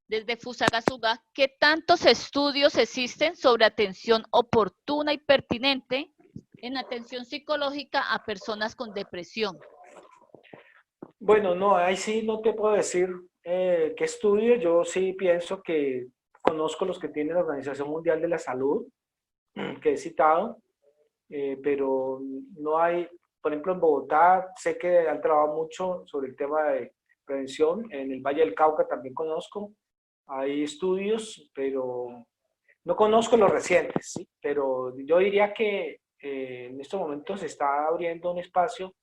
desde Fusagasugá, ¿qué tantos estudios existen sobre atención oportuna y pertinente en atención psicológica a personas con depresión? Bueno, no, ahí sí no te puedo decir qué estudio. Yo sí pienso que conozco los que tiene la Organización Mundial de la Salud, que he citado, pero no hay, por ejemplo, en Bogotá sé que han trabajado mucho sobre el tema de prevención. En el Valle del Cauca también conozco. Hay estudios, pero no conozco los recientes, ¿sí? Pero yo diría que en estos momentos se está abriendo un espacio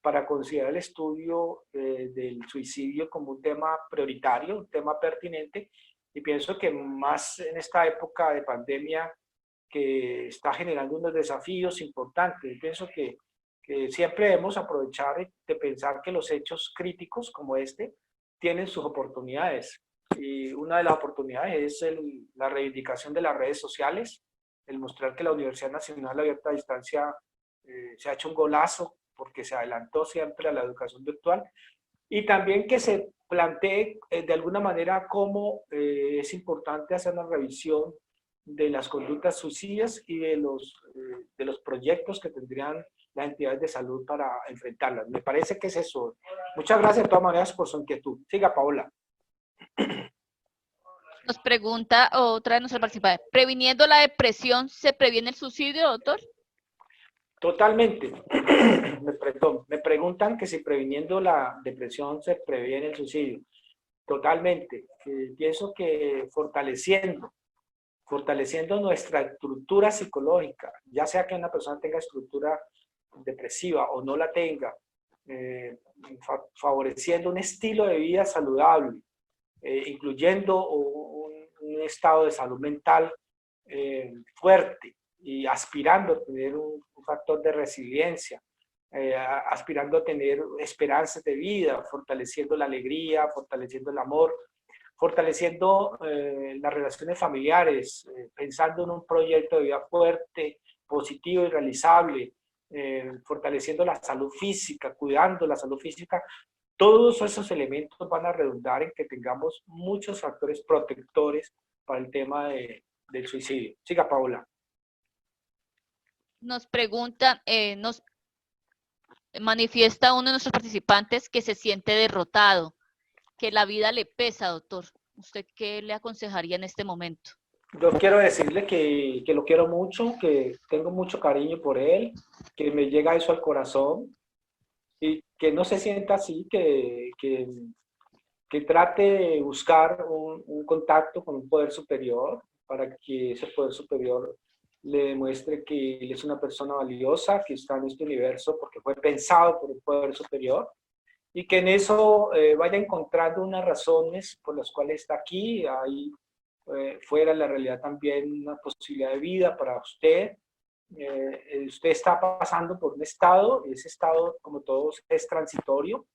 para considerar el estudio del suicidio como un tema prioritario, un tema pertinente, y pienso que más en esta época de pandemia que está generando unos desafíos importantes. Pienso que siempre debemos aprovechar de pensar que los hechos críticos como este tienen sus oportunidades. Y una de las oportunidades es la reivindicación de las redes sociales, el mostrar que la Universidad Nacional Abierta a Distancia se ha hecho un golazo porque se adelantó siempre a la educación virtual, y también que se plantee de alguna manera cómo es importante hacer una revisión de las conductas suicidas y de los proyectos que tendrían las entidades de salud para enfrentarlas. Me parece que es eso. Muchas gracias de todas maneras por su inquietud. Siga, Paola. Nos pregunta otra de nuestras participantes, ¿previniendo la depresión se previene el suicidio, doctor? Totalmente. Me preguntan que si previniendo la depresión se previene el suicidio. Totalmente. Pienso que fortaleciendo nuestra estructura psicológica, ya sea que una persona tenga estructura depresiva o no la tenga, favoreciendo un estilo de vida saludable, incluyendo un estado de salud mental fuerte y aspirando a tener un factor de resiliencia, aspirando a tener esperanzas de vida, fortaleciendo la alegría, fortaleciendo el amor, fortaleciendo las relaciones familiares, pensando en un proyecto de vida fuerte, positivo y realizable, fortaleciendo la salud física, cuidando la salud física. Todos esos elementos van a redundar en que tengamos muchos factores protectores para el tema del suicidio. Siga, Paola. Nos pregunta, nos manifiesta uno de nuestros participantes que se siente derrotado, que la vida le pesa, doctor. ¿Usted qué le aconsejaría en este momento? Yo quiero decirle que lo quiero mucho, que tengo mucho cariño por él, que me llega eso al corazón y que no se sienta así, que trate de buscar un contacto con un poder superior para que ese poder superior le demuestre que él es una persona valiosa, que está en este universo porque fue pensado por un poder superior, y que en eso vaya encontrando unas razones por las cuales está aquí. Hay fuera de la realidad también una posibilidad de vida para usted. Usted está pasando por un estado, y ese estado, como todos, es transitorio.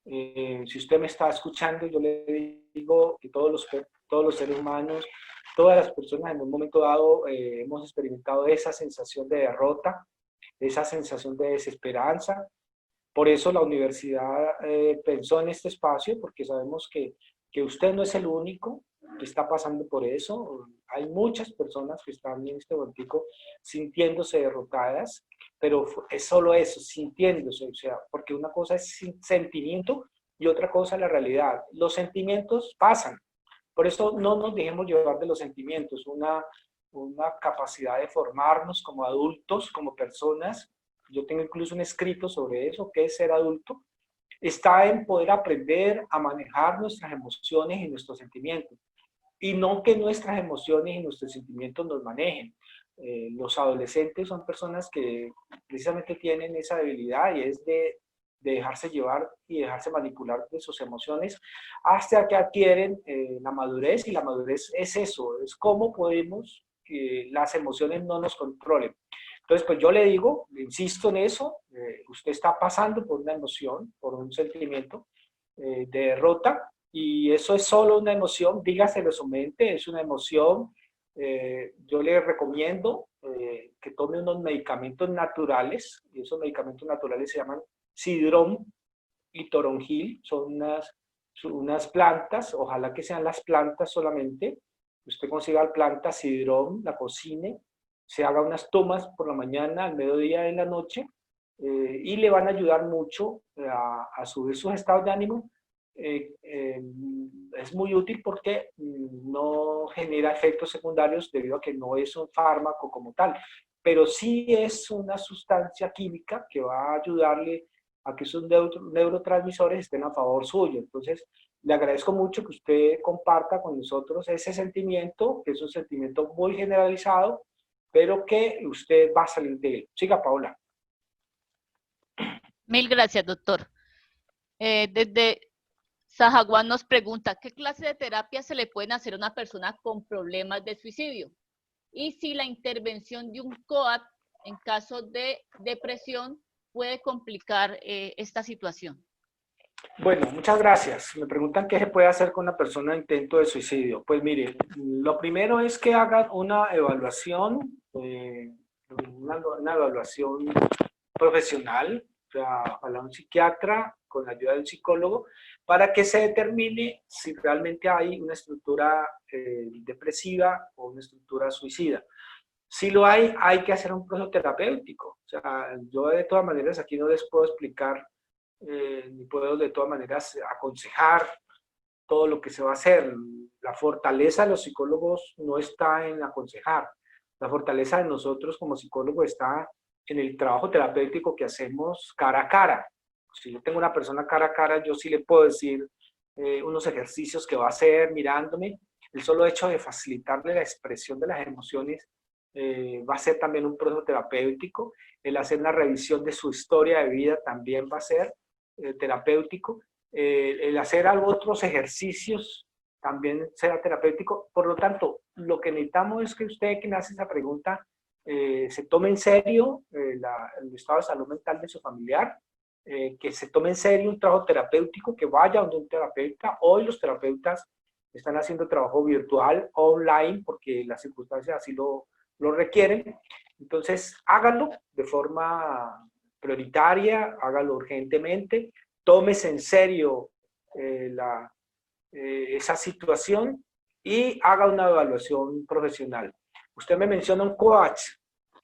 Si usted me está escuchando, yo le digo que todos los seres humanos, todas las personas en un momento dado hemos experimentado esa sensación de derrota, esa sensación de desesperanza. Por eso la universidad pensó en este espacio, porque sabemos que usted no es el único que está pasando por eso. Hay muchas personas que están en este momento sintiéndose derrotadas, pero es solo eso, sintiéndose, o sea, porque una cosa es sentimiento y otra cosa es la realidad. Los sentimientos pasan, por eso no nos dejemos llevar de los sentimientos, una capacidad de formarnos como adultos, como personas. Yo tengo incluso un escrito sobre eso, qué es ser adulto, está en poder aprender a manejar nuestras emociones y nuestros sentimientos, y no que nuestras emociones y nuestros sentimientos nos manejen. Los adolescentes son personas que precisamente tienen esa debilidad, y es de dejarse llevar y dejarse manipular de sus emociones hasta que adquieren la madurez, y la madurez es eso, es cómo podemos que las emociones no nos controlen. Entonces, pues yo le digo, le insisto en eso, usted está pasando por una emoción, por un sentimiento de derrota, y eso es solo una emoción, dígaselo a su mente, es una emoción. Yo le recomiendo que tome unos medicamentos naturales, y esos medicamentos naturales se llaman Sidrón, y toronjil, son unas plantas, ojalá que sean las plantas solamente, usted consiga plantas, sidrón, la cocine, se haga unas tomas por la mañana, al mediodía y en la noche, y le van a ayudar mucho a subir sus estados de ánimo. Es muy útil porque no genera efectos secundarios debido a que no es un fármaco como tal, pero sí es una sustancia química que va a ayudarle a que esos neurotransmisores estén a favor suyo. Entonces, le agradezco mucho que usted comparta con nosotros ese sentimiento, que es un sentimiento muy generalizado, pero que usted va a salir de él. Siga, Paola. Mil gracias, doctor. Desde Sajaguán nos pregunta, ¿qué clase de terapia se le pueden hacer a una persona con problemas de suicidio? Y si la intervención de un COAT en caso de depresión puede complicar esta situación. Bueno, muchas gracias. Me preguntan qué se puede hacer con una persona en intento de suicidio. Pues mire, lo primero es que hagan una evaluación, una evaluación profesional, o sea, ojalá un psiquiatra con la ayuda de un psicólogo, para que se determine si realmente hay una estructura depresiva o una estructura suicida. Si lo hay que hacer un proceso terapéutico. O sea, yo de todas maneras aquí no les puedo explicar ni puedo de todas maneras aconsejar todo lo que se va a hacer. La fortaleza de los psicólogos no está en aconsejar. La fortaleza de nosotros como psicólogos está en el trabajo terapéutico que hacemos cara a cara. Si yo tengo una persona cara a cara, yo sí le puedo decir unos ejercicios que va a hacer mirándome. El solo hecho de facilitarle la expresión de las emociones va a ser también un proceso terapéutico. El hacer una revisión de su historia de vida también va a ser terapéutico. El hacer otros ejercicios también será terapéutico. Por lo tanto, lo que necesitamos es que usted, que me hace esa pregunta, se tome en serio el estado de salud mental de su familiar, que se tome en serio un trabajo terapéutico, que vaya donde un terapeuta. Hoy los terapeutas están haciendo trabajo virtual, online, porque las circunstancias así lo requieren. Entonces, háganlo de forma prioritaria, hágalo urgentemente, tómese en serio esa situación y haga una evaluación profesional. Usted me menciona un coach.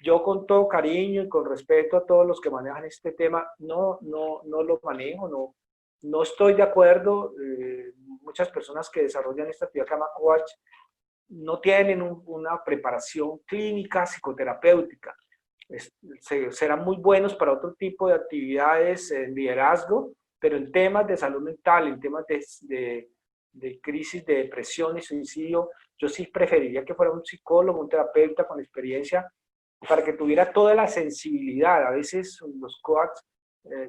Yo con todo cariño y con respeto a todos los que manejan este tema, no lo manejo, no estoy de acuerdo. Muchas personas que desarrollan esta actividad que se llama coach no tienen una preparación clínica, psicoterapéutica. Serán muy buenos para otro tipo de actividades en liderazgo, pero en temas de salud mental, en temas de crisis de depresión y suicidio, yo sí preferiría que fuera un psicólogo, un terapeuta con experiencia, para que tuviera toda la sensibilidad. A veces los coaches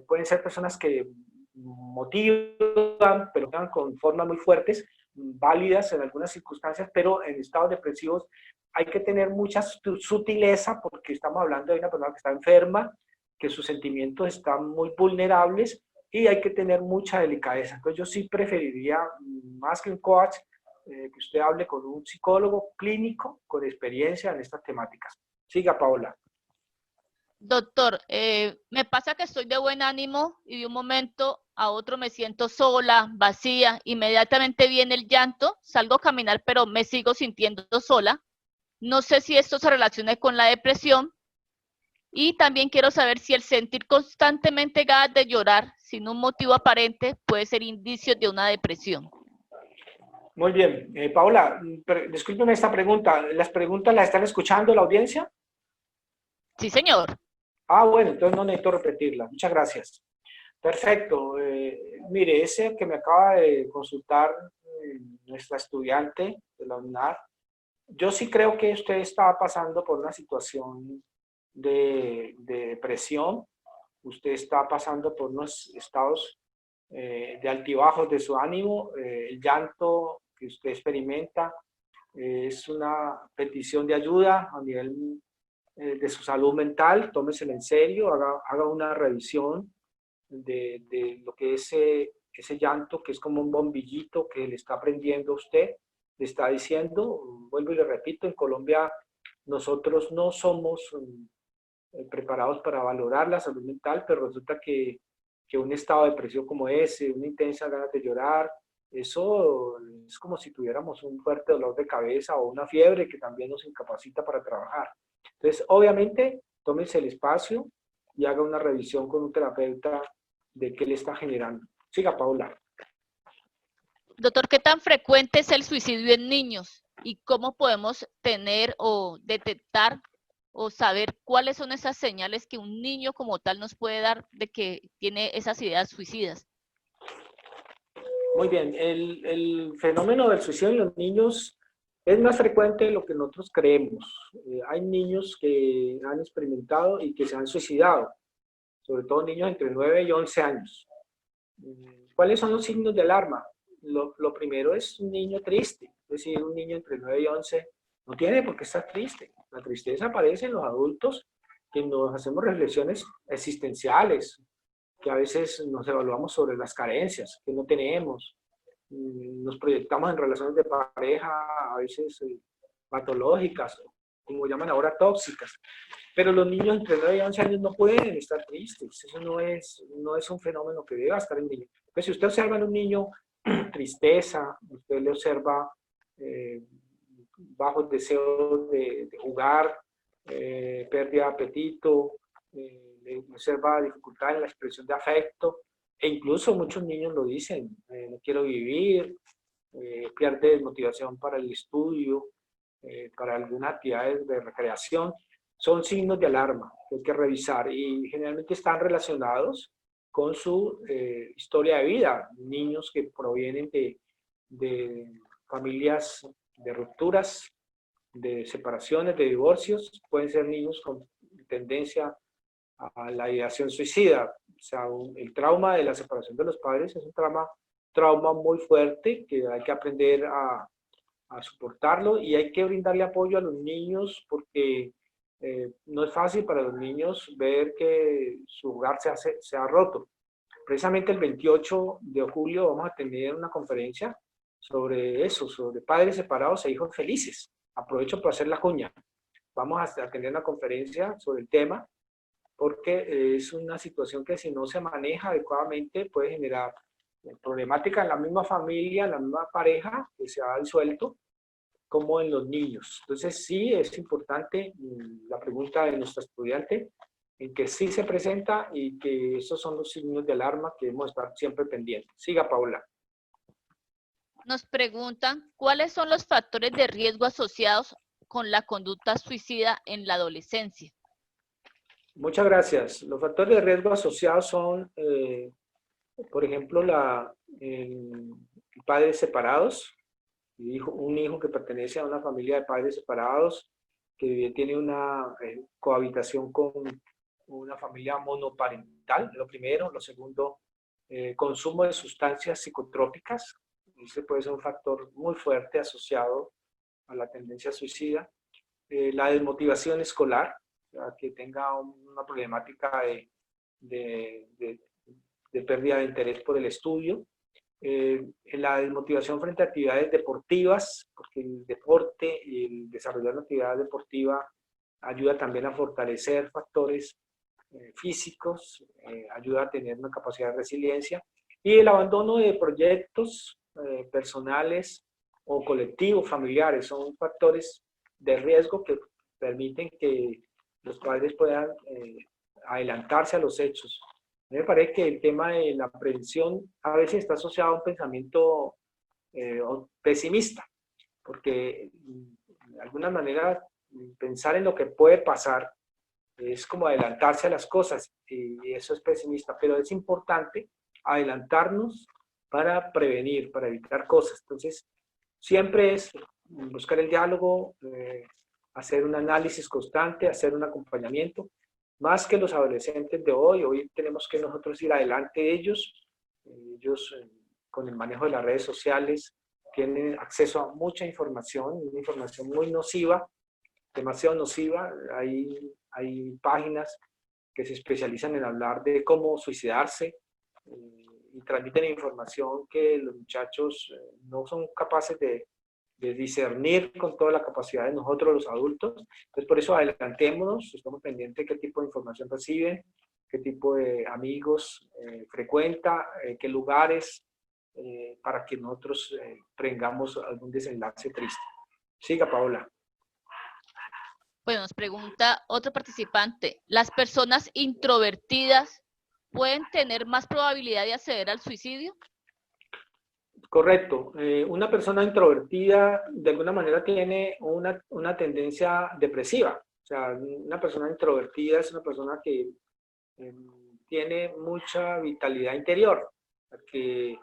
pueden ser personas que motivan, pero con formas muy fuertes, válidas en algunas circunstancias, pero en estados depresivos hay que tener mucha sutileza porque estamos hablando de una persona que está enferma, que sus sentimientos están muy vulnerables y hay que tener mucha delicadeza. Entonces yo sí preferiría, más que un coach, que usted hable con un psicólogo clínico con experiencia en estas temáticas. Siga, Paola. Doctor, me pasa que estoy de buen ánimo y de un momento a otro me siento sola, vacía, inmediatamente viene el llanto, salgo a caminar, pero me sigo sintiendo sola. No sé si esto se relaciona con la depresión y también quiero saber si el sentir constantemente ganas de llorar sin un motivo aparente puede ser indicio de una depresión. Muy bien. Paola, discúlpeme esta pregunta. ¿Las preguntas las están escuchando la audiencia? Sí, señor. Ah, bueno, entonces no necesito repetirlas. Muchas gracias. Perfecto. Mire, ese que me acaba de consultar nuestra estudiante de la UNAR, yo sí creo que usted está pasando por una situación de depresión, usted está pasando por unos estados de altibajos de su ánimo, el llanto que usted experimenta es una petición de ayuda a nivel de su salud mental, tómeselo en serio, haga una revisión de lo que es ese llanto, que es como un bombillito que le está prendiendo a usted, le está diciendo, vuelvo y le repito, en Colombia nosotros no somos preparados para valorar la salud mental, pero resulta que que un estado de depresión como ese, una intensa ganas de llorar, eso es como si tuviéramos un fuerte dolor de cabeza o una fiebre que también nos incapacita para trabajar. Entonces, obviamente, tómense el espacio y haga una revisión con un terapeuta de qué le está generando. Siga, Paula. Doctor, ¿qué tan frecuente es el suicidio en niños? ¿Y cómo podemos tener o detectar o saber cuáles son esas señales que un niño como tal nos puede dar de que tiene esas ideas suicidas? Muy bien, el fenómeno del suicidio en los niños es más frecuente de lo que nosotros creemos. Hay niños que han experimentado y que se han suicidado, sobre todo niños entre 9 y 11 años. ¿Cuáles son los signos de alarma? Lo primero es un niño triste, es decir, un niño entre 9 y 11 no tiene por qué estar triste. La tristeza aparece en los adultos que nos hacemos reflexiones existenciales, que a veces nos evaluamos sobre las carencias que no tenemos, nos proyectamos en relaciones de pareja a veces patológicas, como llaman ahora tóxicas. Pero los niños entre 9 y 11 años no pueden estar tristes, eso no es un fenómeno que deba estar en niños. Pues si usted observa en un niño tristeza, usted le observa bajos deseos de jugar, pérdida de apetito, le observa dificultad en la expresión de afecto, e incluso muchos niños lo dicen, no quiero vivir, pierde motivación para el estudio, para algunas actividades de recreación, son signos de alarma que hay que revisar y generalmente están relacionados con su historia de vida. Niños que provienen de familias de rupturas, de separaciones, de divorcios, pueden ser niños con tendencia a la ideación suicida. O sea, el trauma de la separación de los padres es un trauma muy fuerte que hay que aprender a soportarlo y hay que brindarle apoyo a los niños porque no es fácil para los niños ver que su hogar se ha roto. Precisamente el 28 de julio vamos a tener una conferencia sobre eso, sobre padres separados e hijos felices. Aprovecho para hacer la cuña. Vamos a tener una conferencia sobre el tema porque es una situación que si no se maneja adecuadamente puede generar problemática en la misma familia, en la misma pareja que se ha disuelto, como en los niños. Entonces sí es importante la pregunta de nuestro estudiante, en que sí se presenta y que esos son los signos de alarma que debemos estar siempre pendientes. Siga, Paula. Nos preguntan, ¿cuáles son los factores de riesgo asociados con la conducta suicida en la adolescencia? Muchas gracias. Los factores de riesgo asociados son, por ejemplo, padres separados, un hijo que pertenece a una familia de padres separados, que tiene una cohabitación con una familia monoparental, lo primero. Lo segundo, consumo de sustancias psicotrópicas. Ese puede ser un factor muy fuerte asociado a la tendencia suicida. La desmotivación escolar, que tenga una problemática de pérdida de interés por el estudio. La desmotivación frente a actividades deportivas, porque el deporte y el desarrollar una actividad deportiva ayuda también a fortalecer factores físicos, ayuda a tener una capacidad de resiliencia, y el abandono de proyectos personales o colectivos, familiares, son factores de riesgo que permiten que los padres puedan adelantarse a los hechos. A mí me parece que el tema de la prevención a veces está asociado a un pensamiento pesimista, porque de alguna manera pensar en lo que puede pasar es como adelantarse a las cosas y eso es pesimista, pero es importante adelantarnos para prevenir, para evitar cosas. Entonces, siempre es buscar el diálogo, hacer un análisis constante, hacer un acompañamiento, más que los adolescentes de hoy tenemos que nosotros ir adelante de ellos, con el manejo de las redes sociales tienen acceso a mucha información, una información muy nociva, demasiado nociva. Hay páginas que se especializan en hablar de cómo suicidarse y transmiten información que los muchachos no son capaces de discernir con toda la capacidad de nosotros los adultos. Entonces por eso adelantémonos, estamos pendientes de qué tipo de información reciben, qué tipo de amigos frecuenta, qué lugares, para que nosotros prengamos algún desenlace triste. Siga, Paola. Bueno, nos pregunta otro participante, ¿las personas introvertidas pueden tener más probabilidad de acceder al suicidio? Correcto. Una persona introvertida de alguna manera tiene una tendencia depresiva. O sea, una persona introvertida es una persona que tiene mucha vitalidad interior, que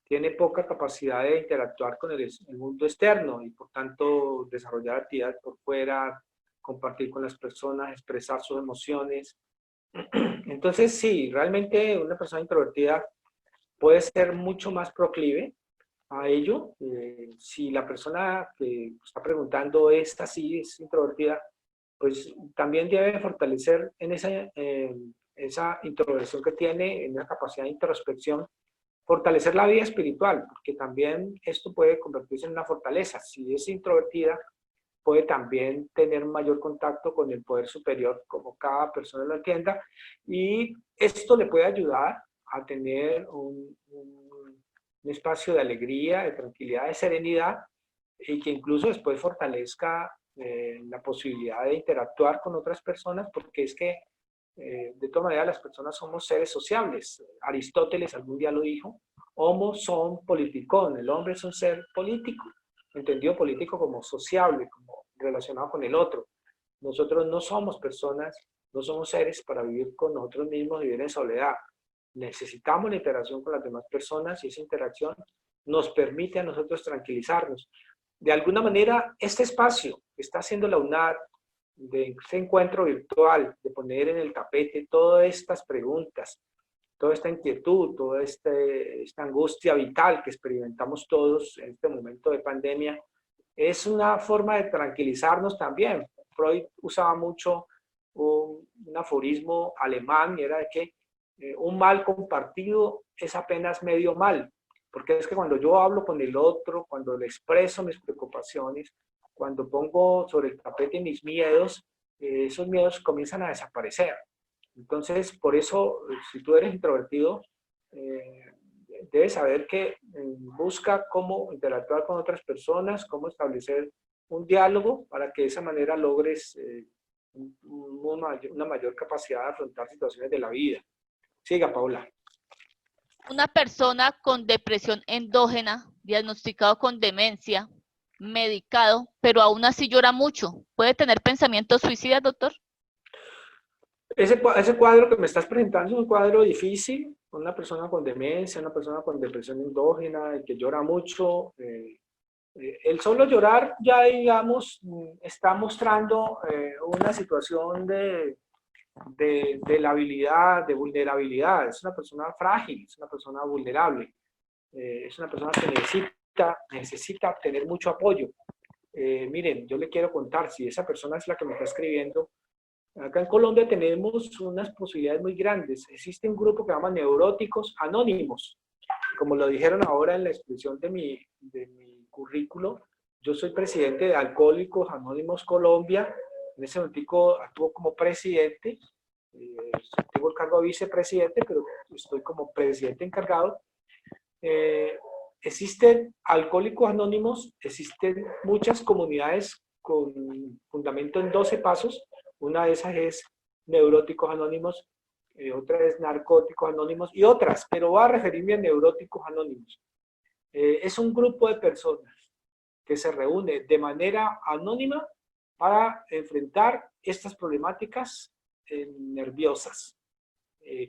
tiene poca capacidad de interactuar con el mundo externo y por tanto desarrollar actividades por fuera, compartir con las personas, expresar sus emociones. Entonces sí, realmente una persona introvertida puede ser mucho más proclive a ello. Si la persona que está preguntando es así, es introvertida, pues también debe fortalecer en esa introversión que tiene, en la capacidad de introspección, fortalecer la vida espiritual, porque también esto puede convertirse en una fortaleza. Si es introvertida, puede también tener mayor contacto con el poder superior, como cada persona lo entienda, y esto le puede ayudar a tener un espacio de alegría, de tranquilidad, de serenidad, y que incluso después fortalezca la posibilidad de interactuar con otras personas, porque es que de todas maneras las personas somos seres sociables. Aristóteles algún día lo dijo, homo son politikon, el hombre es un ser político, entendido político como sociable, como relacionado con el otro. Nosotros no somos personas, no somos seres para vivir con nosotros mismos y vivir en soledad. Necesitamos la interacción con las demás personas y esa interacción nos permite a nosotros tranquilizarnos. De alguna manera, este espacio que está haciendo la UNAD, de este encuentro virtual, de poner en el tapete todas estas preguntas, toda esta inquietud, toda esta angustia vital que experimentamos todos en este momento de pandemia, es una forma de tranquilizarnos también. Freud usaba mucho un aforismo alemán, y era de que un mal compartido es apenas medio mal, porque es que cuando yo hablo con el otro, cuando le expreso mis preocupaciones, cuando pongo sobre el tapete mis miedos, esos miedos comienzan a desaparecer. Entonces, por eso, si tú eres introvertido, debes saber que busca cómo interactuar con otras personas, cómo establecer un diálogo para que de esa manera logres una mayor capacidad de afrontar situaciones de la vida. Siga, Paula. Una persona con depresión endógena, diagnosticado con demencia, medicado, pero aún así llora mucho, ¿puede tener pensamientos suicidas, doctor? Ese cuadro que me estás presentando es un cuadro difícil, una persona con demencia, una persona con depresión endógena, que llora mucho. El solo llorar ya, digamos, está mostrando una situación de labilidad, de vulnerabilidad. Es una persona frágil, es una persona vulnerable, es una persona que necesita tener mucho apoyo. Miren, yo le quiero contar, si esa persona es la que me está escribiendo, acá en Colombia tenemos unas posibilidades muy grandes. Existe un grupo que se llama Neuróticos Anónimos. Como lo dijeron ahora en la expresión de mi currículo, yo soy presidente de Alcohólicos Anónimos Colombia. En ese momento actúo como presidente. Tengo el cargo de vicepresidente, pero estoy como presidente encargado. Existen Alcohólicos Anónimos, existen muchas comunidades con fundamento en 12 pasos. Una de esas es Neuróticos Anónimos, otra es Narcóticos Anónimos y otras, pero voy a referirme a Neuróticos Anónimos. Es un grupo de personas que se reúne de manera anónima para enfrentar estas problemáticas nerviosas.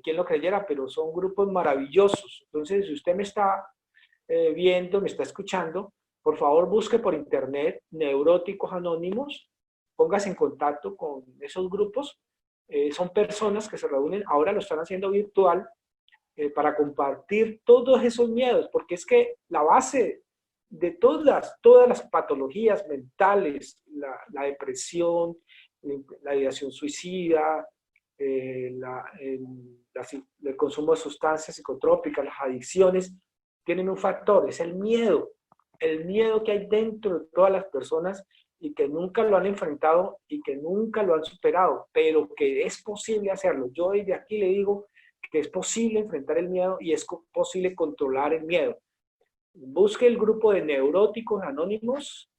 ¿Quién lo creyera? Pero son grupos maravillosos. Entonces, si usted me está viendo, me está escuchando, por favor busque por internet Neuróticos Anónimos, póngase en contacto con esos grupos. Son personas que se reúnen, ahora lo están haciendo virtual, para compartir todos esos miedos, porque es que la base de todas las patologías mentales, la depresión, la ideación suicida, el consumo de sustancias psicotrópicas, las adicciones, tienen un factor, es el miedo que hay dentro de todas las personas y que nunca lo han enfrentado y que nunca lo han superado, pero que es posible hacerlo. Yo desde aquí le digo que es posible enfrentar el miedo y es posible controlar el miedo. Busque el grupo de neuróticos anónimos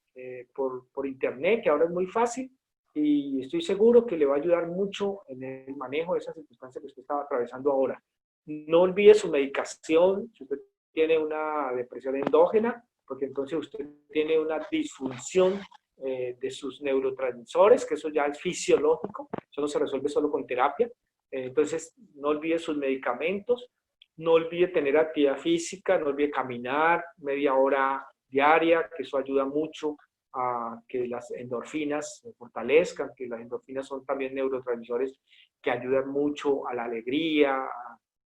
por internet, que ahora es muy fácil, y estoy seguro que le va a ayudar mucho en el manejo de esa circunstancia que usted estaba atravesando ahora. No olvide su medicación, si usted tiene una depresión endógena, porque entonces usted tiene una disfunción de sus neurotransmisores, que eso ya es fisiológico, eso no se resuelve solo con terapia. Entonces, no olvide sus medicamentos, no olvide tener actividad física, no olvide caminar media hora diaria, que eso ayuda mucho a que las endorfinas se fortalezcan, que las endorfinas son también neurotransmisores que ayudan mucho a la alegría,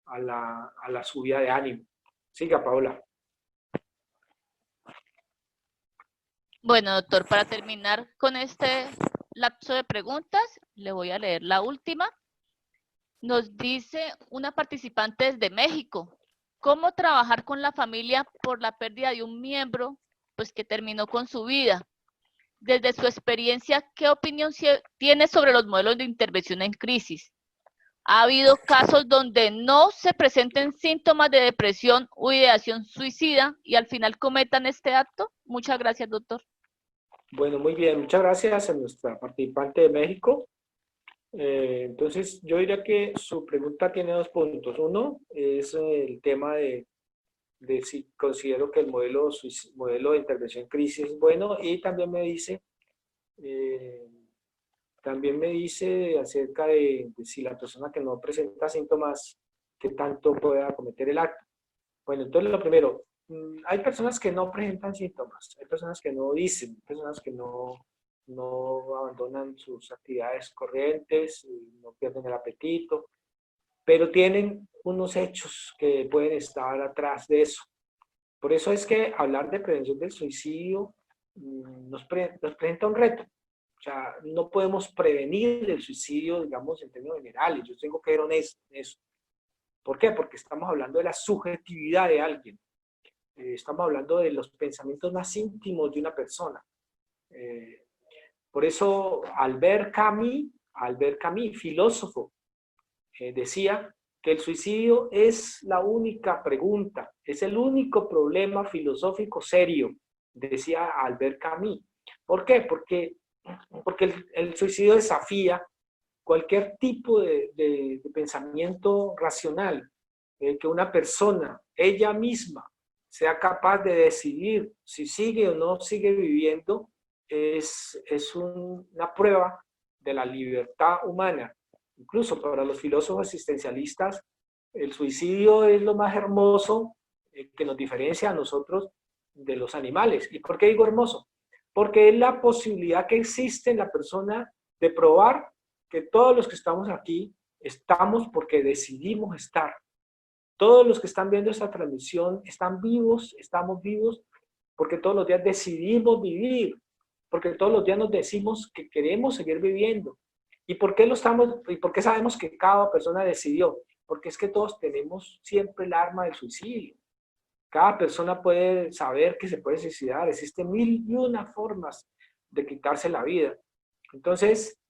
a la subida de ánimo. Siga, Paola. Bueno, doctor, para terminar con este lapso de preguntas, le voy a leer la última. Nos dice una participante desde México, ¿cómo trabajar con la familia por la pérdida de un miembro pues, que terminó con su vida? Desde su experiencia, ¿qué opinión tiene sobre los modelos de intervención en crisis? ¿Ha habido casos donde no se presenten síntomas de depresión o ideación suicida y al final cometan este acto? Muchas gracias, doctor. Bueno, muy bien. Muchas gracias a nuestra participante de México. Entonces, yo diría que su pregunta tiene dos puntos. Uno es el tema de si considero que el modelo de intervención en crisis es bueno, y también me dice acerca de si la persona que no presenta síntomas, qué tanto pueda cometer el acto. Bueno, entonces lo primero, hay personas que no presentan síntomas, hay personas que no dicen, hay personas que no abandonan sus actividades corrientes, no pierden el apetito, pero tienen unos hechos que pueden estar atrás de eso. Por eso es que hablar de prevención del suicidio nos presenta un reto. O sea, no podemos prevenir el suicidio, digamos, en términos generales. Yo tengo que ser honesto en eso. ¿Por qué? Porque estamos hablando de la subjetividad de alguien. Estamos hablando de los pensamientos más íntimos de una persona. Por eso Albert Camus, filósofo, decía que el suicidio es la única pregunta, es el único problema filosófico serio, decía Albert Camus. ¿Por qué? Porque el suicidio desafía cualquier tipo de pensamiento racional, que una persona, ella misma, sea capaz de decidir si sigue o no sigue viviendo, es una prueba de la libertad humana. Incluso para los filósofos existencialistas, el suicidio es lo más hermoso que nos diferencia a nosotros de los animales. ¿Y por qué digo hermoso? Porque es la posibilidad que existe en la persona de probar que todos los que estamos aquí estamos porque decidimos estar. Todos los que están viendo esta transmisión están vivos, estamos vivos porque todos los días decidimos vivir, porque todos los días nos decimos que queremos seguir viviendo. ¿Y por qué sabemos que cada persona decidió? Porque es que todos tenemos siempre el arma del suicidio. Cada persona puede saber que se puede suicidar. Existen 1001 formas de quitarse la vida. Entonces,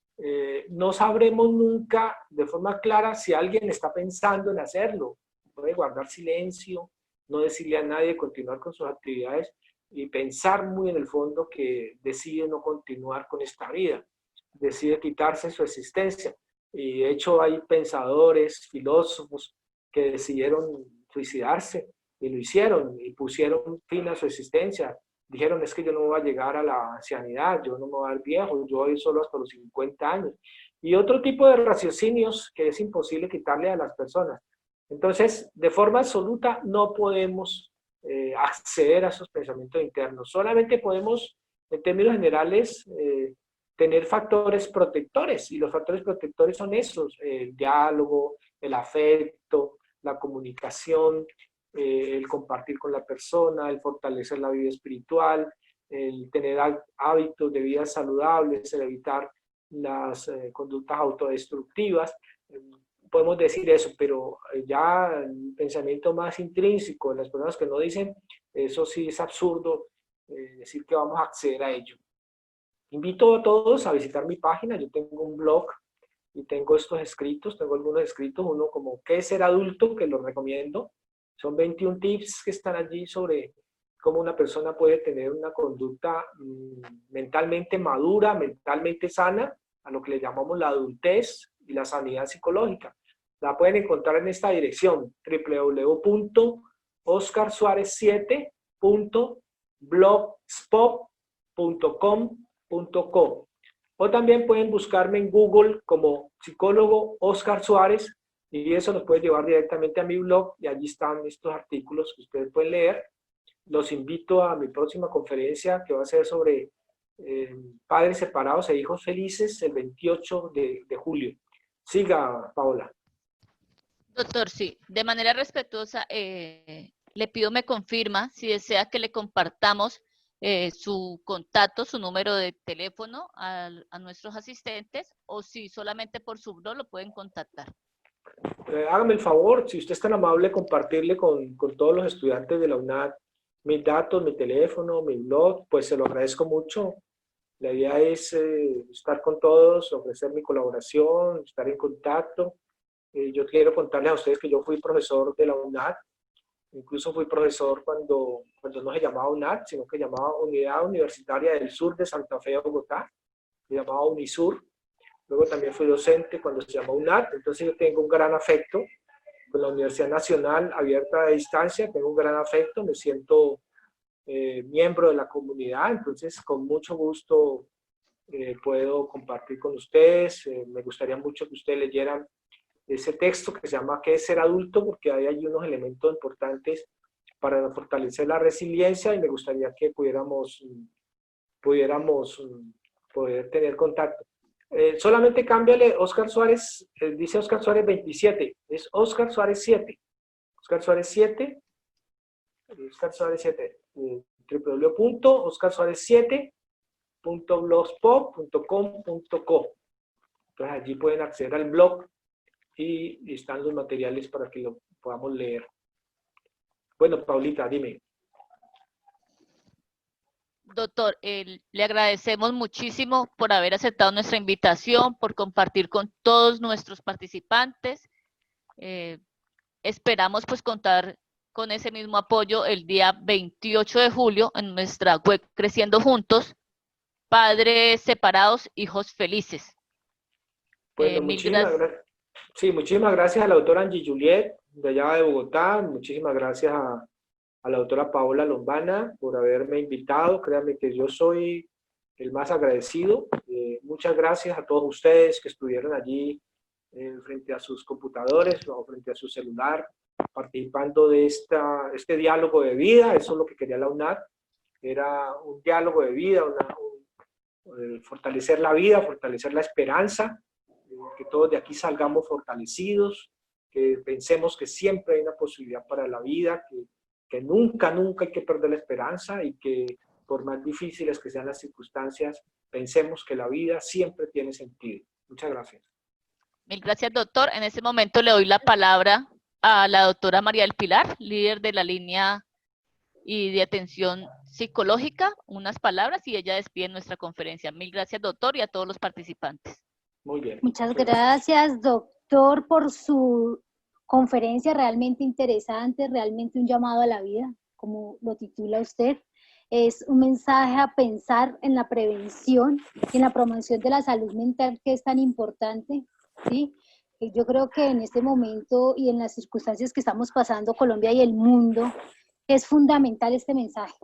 no sabremos nunca de forma clara si alguien está pensando en hacerlo. Puede guardar silencio, no decirle a nadie continuar con sus actividades y pensar muy en el fondo que decide no continuar con esta vida, decide quitarse su existencia. Y de hecho hay pensadores, filósofos que decidieron suicidarse y lo hicieron y pusieron fin a su existencia. Dijeron, es que yo no voy a llegar a la ancianidad, yo no me voy a dar viejo, yo voy solo hasta los 50 años. Y otro tipo de raciocinios que es imposible quitarle a las personas. Entonces, de forma absoluta no podemos acceder a esos pensamientos internos. Solamente podemos, en términos generales, tener factores protectores. Y los factores protectores son esos, el diálogo, el afecto, la comunicación, el compartir con la persona, el fortalecer la vida espiritual, el tener hábitos de vida saludables, el evitar las conductas autodestructivas. Podemos decir eso, pero ya el pensamiento más intrínseco de las personas que no dicen, eso sí es absurdo decir que vamos a acceder a ello. Invito a todos a visitar mi página. Yo tengo un blog y tengo estos escritos, tengo algunos escritos, uno como ¿qué es ser adulto?, que los recomiendo. Son 21 tips que están allí sobre cómo una persona puede tener una conducta mentalmente madura, mentalmente sana, a lo que le llamamos la adultez y la sanidad psicológica. La pueden encontrar en esta dirección, www.oscarsuarez7.blogspot.com.co. O también pueden buscarme en Google como psicólogo Oscar Suárez y eso nos puede llevar directamente a mi blog y allí están estos artículos que ustedes pueden leer. Los invito a mi próxima conferencia que va a ser sobre padres separados e hijos felices el 28 de julio. Siga, Paola. Doctor, sí, de manera respetuosa, le pido me confirma si desea que le compartamos su contacto, su número de teléfono a nuestros asistentes, o si solamente por su blog lo pueden contactar. Hágame el favor, si usted es tan amable, compartirle con todos los estudiantes de la UNAD mis datos, mi teléfono, mi blog, pues se lo agradezco mucho. La idea es estar con todos, ofrecer mi colaboración, estar en contacto. Yo quiero contarles a ustedes que yo fui profesor de la UNAD, incluso fui profesor cuando no se llamaba UNAD, sino que se llamaba Unidad Universitaria del Sur de Santa Fe, Bogotá, se llamaba UNISUR. Luego también fui docente cuando se llamó UNAD, entonces yo tengo un gran afecto con la Universidad Nacional Abierta a Distancia, tengo un gran afecto, me siento miembro de la comunidad, entonces con mucho gusto puedo compartir con ustedes. Me gustaría mucho que ustedes leyeran ese texto que se llama ¿Qué es ser adulto?, porque ahí hay unos elementos importantes para fortalecer la resiliencia y me gustaría que pudiéramos poder tener contacto. Solamente cámbiale Oscar Suárez, dice Oscar Suárez 27, es Oscar Suárez 7. Oscar Suárez 7, Oscar Suárez 7, www.oscarsuarez7.blogspot.com.co. Entonces allí pueden acceder al blog y están los materiales para que lo podamos leer. Bueno, Paulita, dime. Doctor, le agradecemos muchísimo por haber aceptado nuestra invitación, por compartir con todos nuestros participantes. Esperamos pues contar con ese mismo apoyo el día 28 de julio en nuestra web Creciendo Juntos, Padres Separados, Hijos Felices. Bueno, muchísimas gracias a la doctora Angie Juliet, de allá de Bogotá. Muchísimas gracias a la doctora Paola Lombana por haberme invitado. Créanme que yo soy el más agradecido. Muchas gracias a todos ustedes que estuvieron allí frente a sus computadores o frente a su celular, participando de este diálogo de vida. Eso es lo que quería la UNAD. Era un diálogo de vida, fortalecer la vida, fortalecer la esperanza, que todos de aquí salgamos fortalecidos, que pensemos que siempre hay una posibilidad para la vida, que nunca hay que perder la esperanza y que por más difíciles que sean las circunstancias, pensemos que la vida siempre tiene sentido. Muchas gracias. Mil gracias, doctor. En este momento le doy la palabra a la doctora María del Pilar, líder de la línea y de atención psicológica, unas palabras y ella despide nuestra conferencia. Mil gracias, doctor, y a todos los participantes. Muy bien. Muchas gracias, doctor, por su conferencia realmente interesante, realmente un llamado a la vida, como lo titula usted. Es un mensaje a pensar en la prevención y en la promoción de la salud mental, que es tan importante, ¿sí? Yo creo que en este momento y en las circunstancias que estamos pasando Colombia y el mundo, es fundamental este mensaje,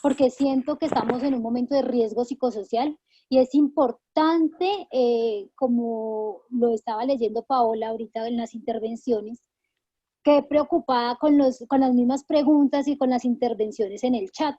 porque siento que estamos en un momento de riesgo psicosocial y es importante, como lo estaba leyendo Paola ahorita en las intervenciones, quedé preocupada con las mismas preguntas y con las intervenciones en el chat.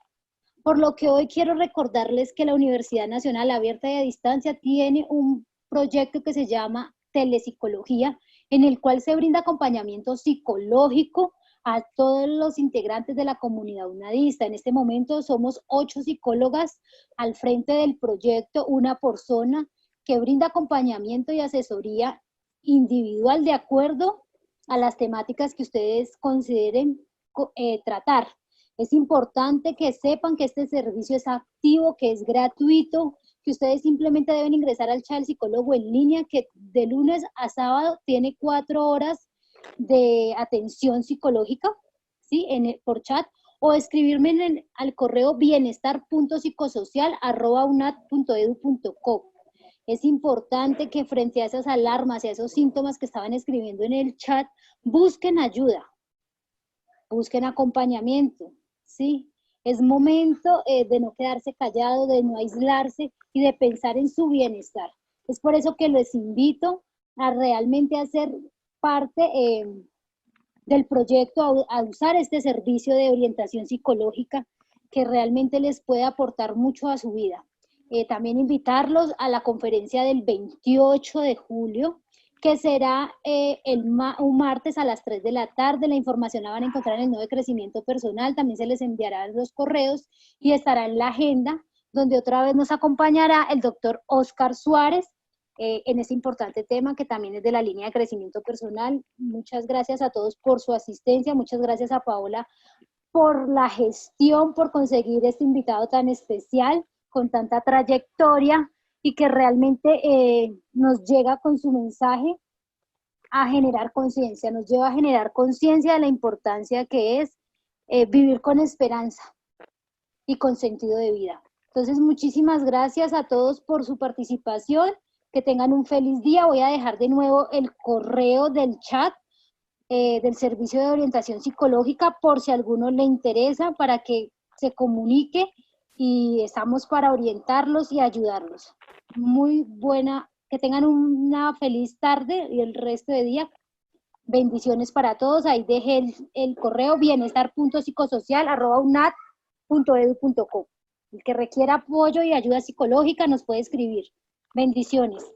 Por lo que hoy quiero recordarles que la Universidad Nacional Abierta y a Distancia tiene un proyecto que se llama Telepsicología, en el cual se brinda acompañamiento psicológico a todos los integrantes de la comunidad unadista. En este momento somos 8 psicólogas al frente del proyecto, una por zona, que brinda acompañamiento y asesoría individual de acuerdo a las temáticas que ustedes consideren tratar. Es importante que sepan que este servicio es activo, que es gratuito, que ustedes simplemente deben ingresar al chat del psicólogo en línea, que de lunes a sábado tiene 4 horas de atención psicológica, ¿sí? Por chat, o escribirme al correo bienestar.psicosocial@unat.edu.co. Es importante que frente a esas alarmas y a esos síntomas que estaban escribiendo en el chat, busquen ayuda, busquen acompañamiento, ¿sí? Es momento de no quedarse callado, de no aislarse y de pensar en su bienestar. Es por eso que les invito a realmente hacer parte del proyecto, a usar este servicio de orientación psicológica que realmente les puede aportar mucho a su vida. También invitarlos a la conferencia del 28 de julio, que será un martes a las 3 de la tarde. La información la van a encontrar en el Nodo de Crecimiento Personal, también se les enviarán los correos y estará en la agenda, donde otra vez nos acompañará el doctor Oscar Suárez, en ese importante tema que también es de la línea de crecimiento personal. Muchas gracias a todos por su asistencia, muchas gracias a Paola por la gestión, por conseguir este invitado tan especial, con tanta trayectoria y que realmente nos llega con su mensaje a generar conciencia, nos lleva a generar conciencia de la importancia que es vivir con esperanza y con sentido de vida. Entonces, muchísimas gracias a todos por su participación. Que tengan un feliz día. Voy a dejar de nuevo el correo del chat del Servicio de Orientación Psicológica por si a alguno le interesa, para que se comunique y estamos para orientarlos y ayudarlos. Muy buena, que tengan una feliz tarde y el resto de día. Bendiciones para todos. Ahí dejé el correo bienestar.psicosocial@unat.edu.co. El que requiera apoyo y ayuda psicológica nos puede escribir. Bendiciones.